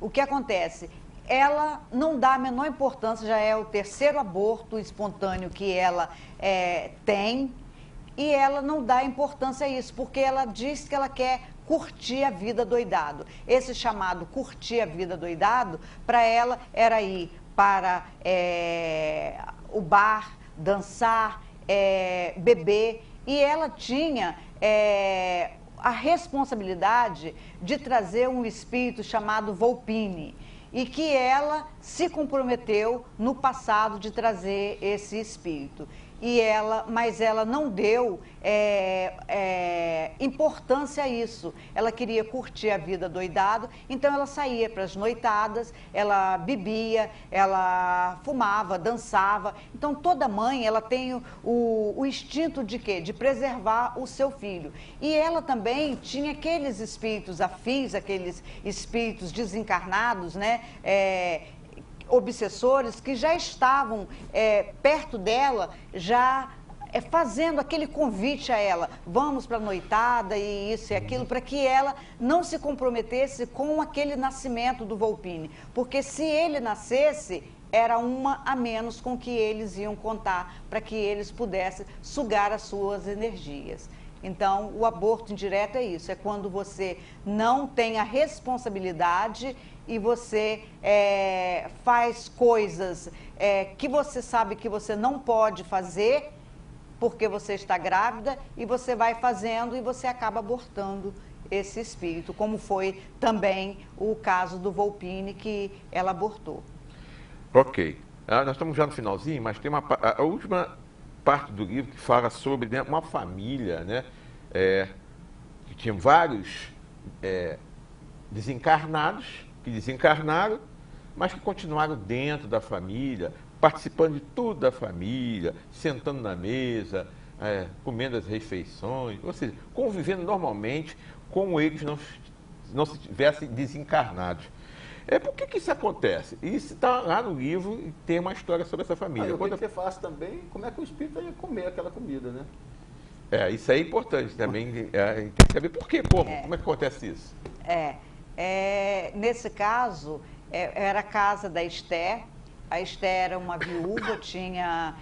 Speaker 5: o que acontece? Ela não dá a menor importância, já é o terceiro aborto espontâneo que ela tem, e ela não dá importância a isso, porque ela diz que ela quer curtir a vida doidado. Esse chamado curtir a vida doidado, para ela, era ir para o bar, dançar, beber, e ela tinha a responsabilidade de trazer um espírito chamado Volpini, e que ela se comprometeu no passado de trazer esse espírito. Mas ela não deu importância a isso. Ela queria curtir a vida doidado, então ela saía para as noitadas, ela bebia, ela fumava, dançava. Então toda mãe ela tem o instinto de quê? De preservar o seu filho. E ela também tinha aqueles espíritos afins, aqueles espíritos desencarnados, né? Obsessores que já estavam perto dela, já fazendo aquele convite a ela, vamos para a noitada e isso e aquilo, para que ela não se comprometesse com aquele nascimento do Volpini, porque se ele nascesse, era uma a menos com que eles iam contar, para que eles pudessem sugar as suas energias. Então, o aborto indireto é isso, é quando você não tem a responsabilidade e você faz coisas que você sabe que você não pode fazer porque você está grávida, e você vai fazendo e você acaba abortando esse espírito, como foi também o caso do Volpini, que ela abortou.
Speaker 4: Ok. Nós estamos já no finalzinho, mas tem a última parte do livro que fala sobre, né, uma família, né, que tinha vários desencarnados, que desencarnaram, mas que continuaram dentro da família, participando de tudo da família, sentando na mesa, comendo as refeições, ou seja, convivendo normalmente como eles não se tivessem desencarnados. Por que isso acontece? Isso está lá no livro e tem uma história sobre essa família.
Speaker 6: Eu queria que você falasse também como é que o espírito ia comer aquela comida, né?
Speaker 4: Isso é importante também, tem que saber por quê, como é que acontece isso?
Speaker 5: Nesse caso, era a casa da Esther. A Esther era uma viúva, tinha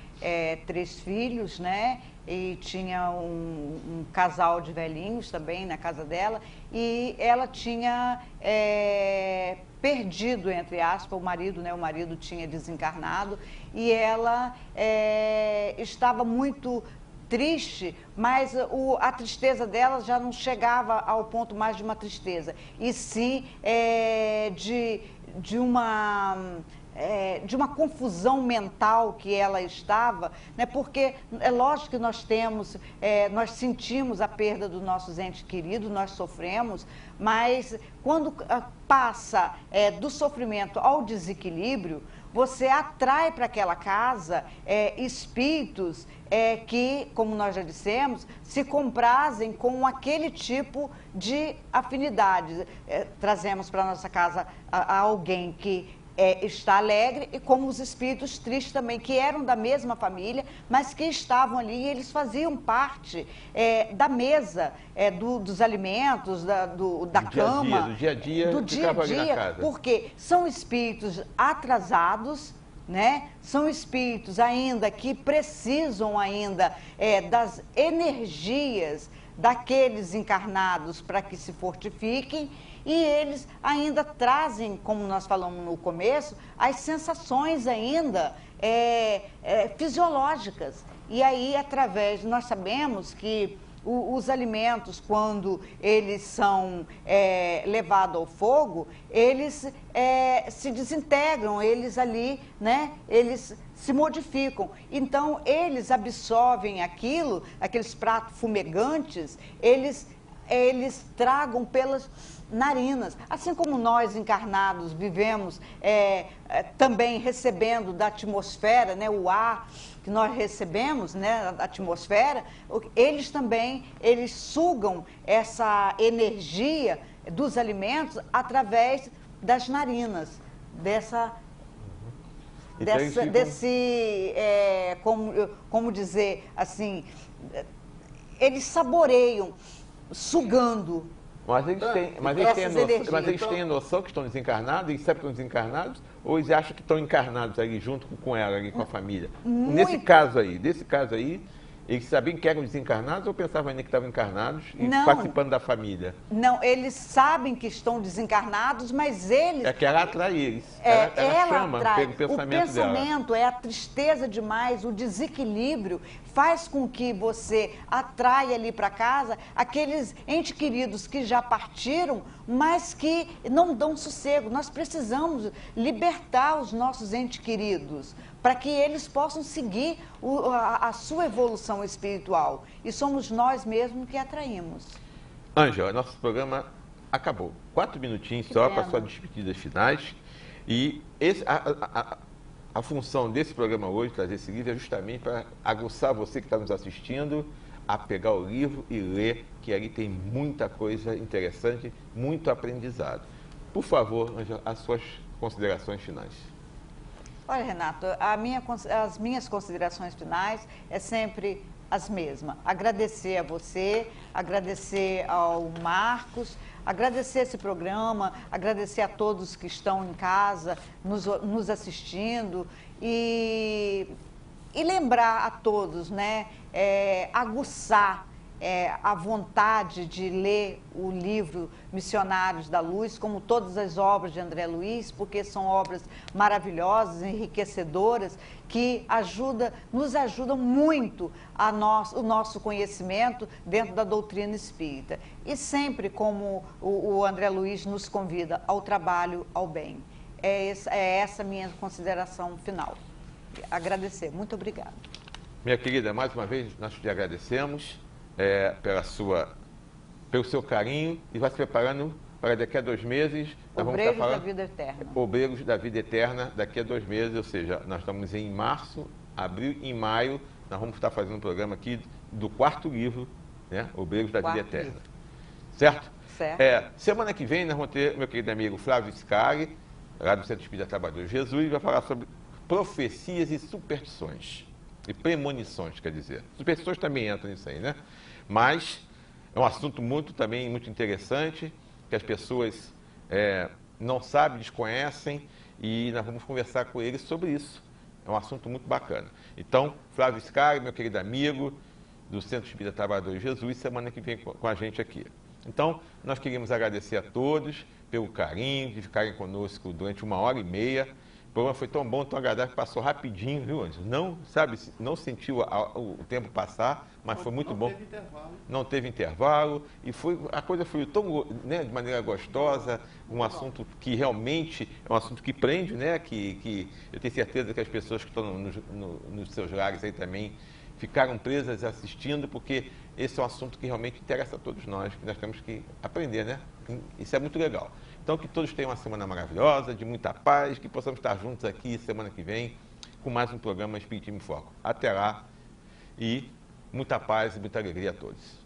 Speaker 5: 3 filhos, né? E tinha um casal de velhinhos também na casa dela, e ela tinha perdido, entre aspas, o marido, né? O marido tinha desencarnado, e ela estava muito triste, mas a tristeza dela já não chegava ao ponto mais de uma tristeza, e sim de uma confusão mental que ela estava, né? Porque é lógico que nós sentimos a perda dos nossos entes queridos, nós sofremos, mas quando passa do sofrimento ao desequilíbrio, você atrai para aquela casa espíritos que, como nós já dissemos, se comprazem com aquele tipo de afinidade. Trazemos para a nossa casa alguém que está alegre, e como os espíritos tristes também, que eram da mesma família, mas que estavam ali, e eles faziam parte da mesa, dos alimentos, da cama,
Speaker 4: do dia a dia,
Speaker 5: porque são espíritos atrasados, né? São espíritos ainda que precisam ainda das energias daqueles encarnados para que se fortifiquem, e eles ainda trazem, como nós falamos no começo, as sensações ainda fisiológicas. E aí, nós sabemos que os alimentos, quando eles são levados ao fogo, eles se desintegram, eles ali, né, eles se modificam. Então, eles absorvem aqueles pratos fumegantes, eles tragam pelas narinas. Assim como nós, encarnados, vivemos também recebendo da atmosfera, né, o ar que nós recebemos, né, da atmosfera, eles também, sugam essa energia dos alimentos através das narinas, como dizer assim, eles saboreiam, sugando.
Speaker 4: Mas eles têm a noção que estão desencarnados, eles sabem que estão desencarnados, ou eles acham que estão encarnados ali junto com ela, ali com a família? Nesse caso aí, Eles sabiam que eram desencarnados ou pensavam ainda que estavam encarnados e
Speaker 5: Não.
Speaker 4: participando da família?
Speaker 5: Não, eles sabem que estão desencarnados, mas eles...
Speaker 4: É que ela atrai eles.
Speaker 5: Ela
Speaker 4: chama
Speaker 5: atrai.
Speaker 4: pelo pensamento
Speaker 5: o pensamento é a tristeza demais, o desequilíbrio faz com que você atraia ali para casa aqueles entes queridos que já partiram, mas que não dão sossego. Nós precisamos libertar os nossos entes queridos para que eles possam seguir a sua evolução espiritual. E somos nós mesmos que atraímos.
Speaker 4: Ângela, nosso programa acabou. 4 minutinhos só para suas despedidas finais. E a função desse programa hoje, trazer esse livro, é justamente para aguçar você que está nos assistindo a pegar o livro e ler, que ali tem muita coisa interessante, muito aprendizado. Por favor, Ângela, as suas considerações finais.
Speaker 5: Olha, Renato, as minhas considerações finais é sempre as mesmas. Agradecer a você, agradecer ao Marcos, agradecer esse programa, agradecer a todos que estão em casa nos assistindo e lembrar a todos, né, aguçar a vontade de ler o livro Missionários da Luz, como todas as obras de André Luiz, porque são obras maravilhosas, enriquecedoras, que nos ajudam muito o nosso conhecimento dentro da doutrina espírita. E sempre, como o André Luiz nos convida ao trabalho, ao bem. É essa a minha consideração final. Agradecer. Muito obrigada.
Speaker 4: Minha querida, mais uma vez nós te agradecemos pelo seu carinho e vai se preparando para daqui a 2 meses.
Speaker 5: Obreiros da Vida Eterna.
Speaker 4: Obreiros da Vida Eterna daqui a 2 meses, ou seja, nós estamos em março, abril e maio, nós vamos estar fazendo um programa aqui do 4º livro, né? Obreiros da Vida Eterna. Livro. Certo?
Speaker 5: Certo.
Speaker 4: Semana que vem nós vamos ter meu querido amigo Flávio Scari, lá do Centro Espírita Trabalhador de Jesus, vai falar sobre profecias e superstições. E premonições, quer dizer. Superstições também entram nisso aí, né? Mas é um assunto muito interessante, que as pessoas não sabem, desconhecem, e nós vamos conversar com eles sobre isso. É um assunto muito bacana. Então, Flávio Scari, meu querido amigo do Centro Espírita Trabalhador de Jesus, semana que vem com a gente aqui. Então, nós queríamos agradecer a todos pelo carinho de ficarem conosco durante 1h30. O programa foi tão bom, tão agradável, que passou rapidinho, viu, Ângelo? Não sentiu o tempo passar, mas foi muito bom. Não teve intervalo. E a coisa foi tão, né, de maneira gostosa, um assunto que realmente é um assunto que prende, né? Que eu tenho certeza que as pessoas que estão nos seus lares aí também ficaram presas assistindo, porque esse é um assunto que realmente interessa a todos nós, que nós temos que aprender, né? Isso é muito legal. Então, que todos tenham uma semana maravilhosa, de muita paz, que possamos estar juntos aqui semana que vem com mais um programa Espiritismo em Foco. Até lá e muita paz e muita alegria a todos.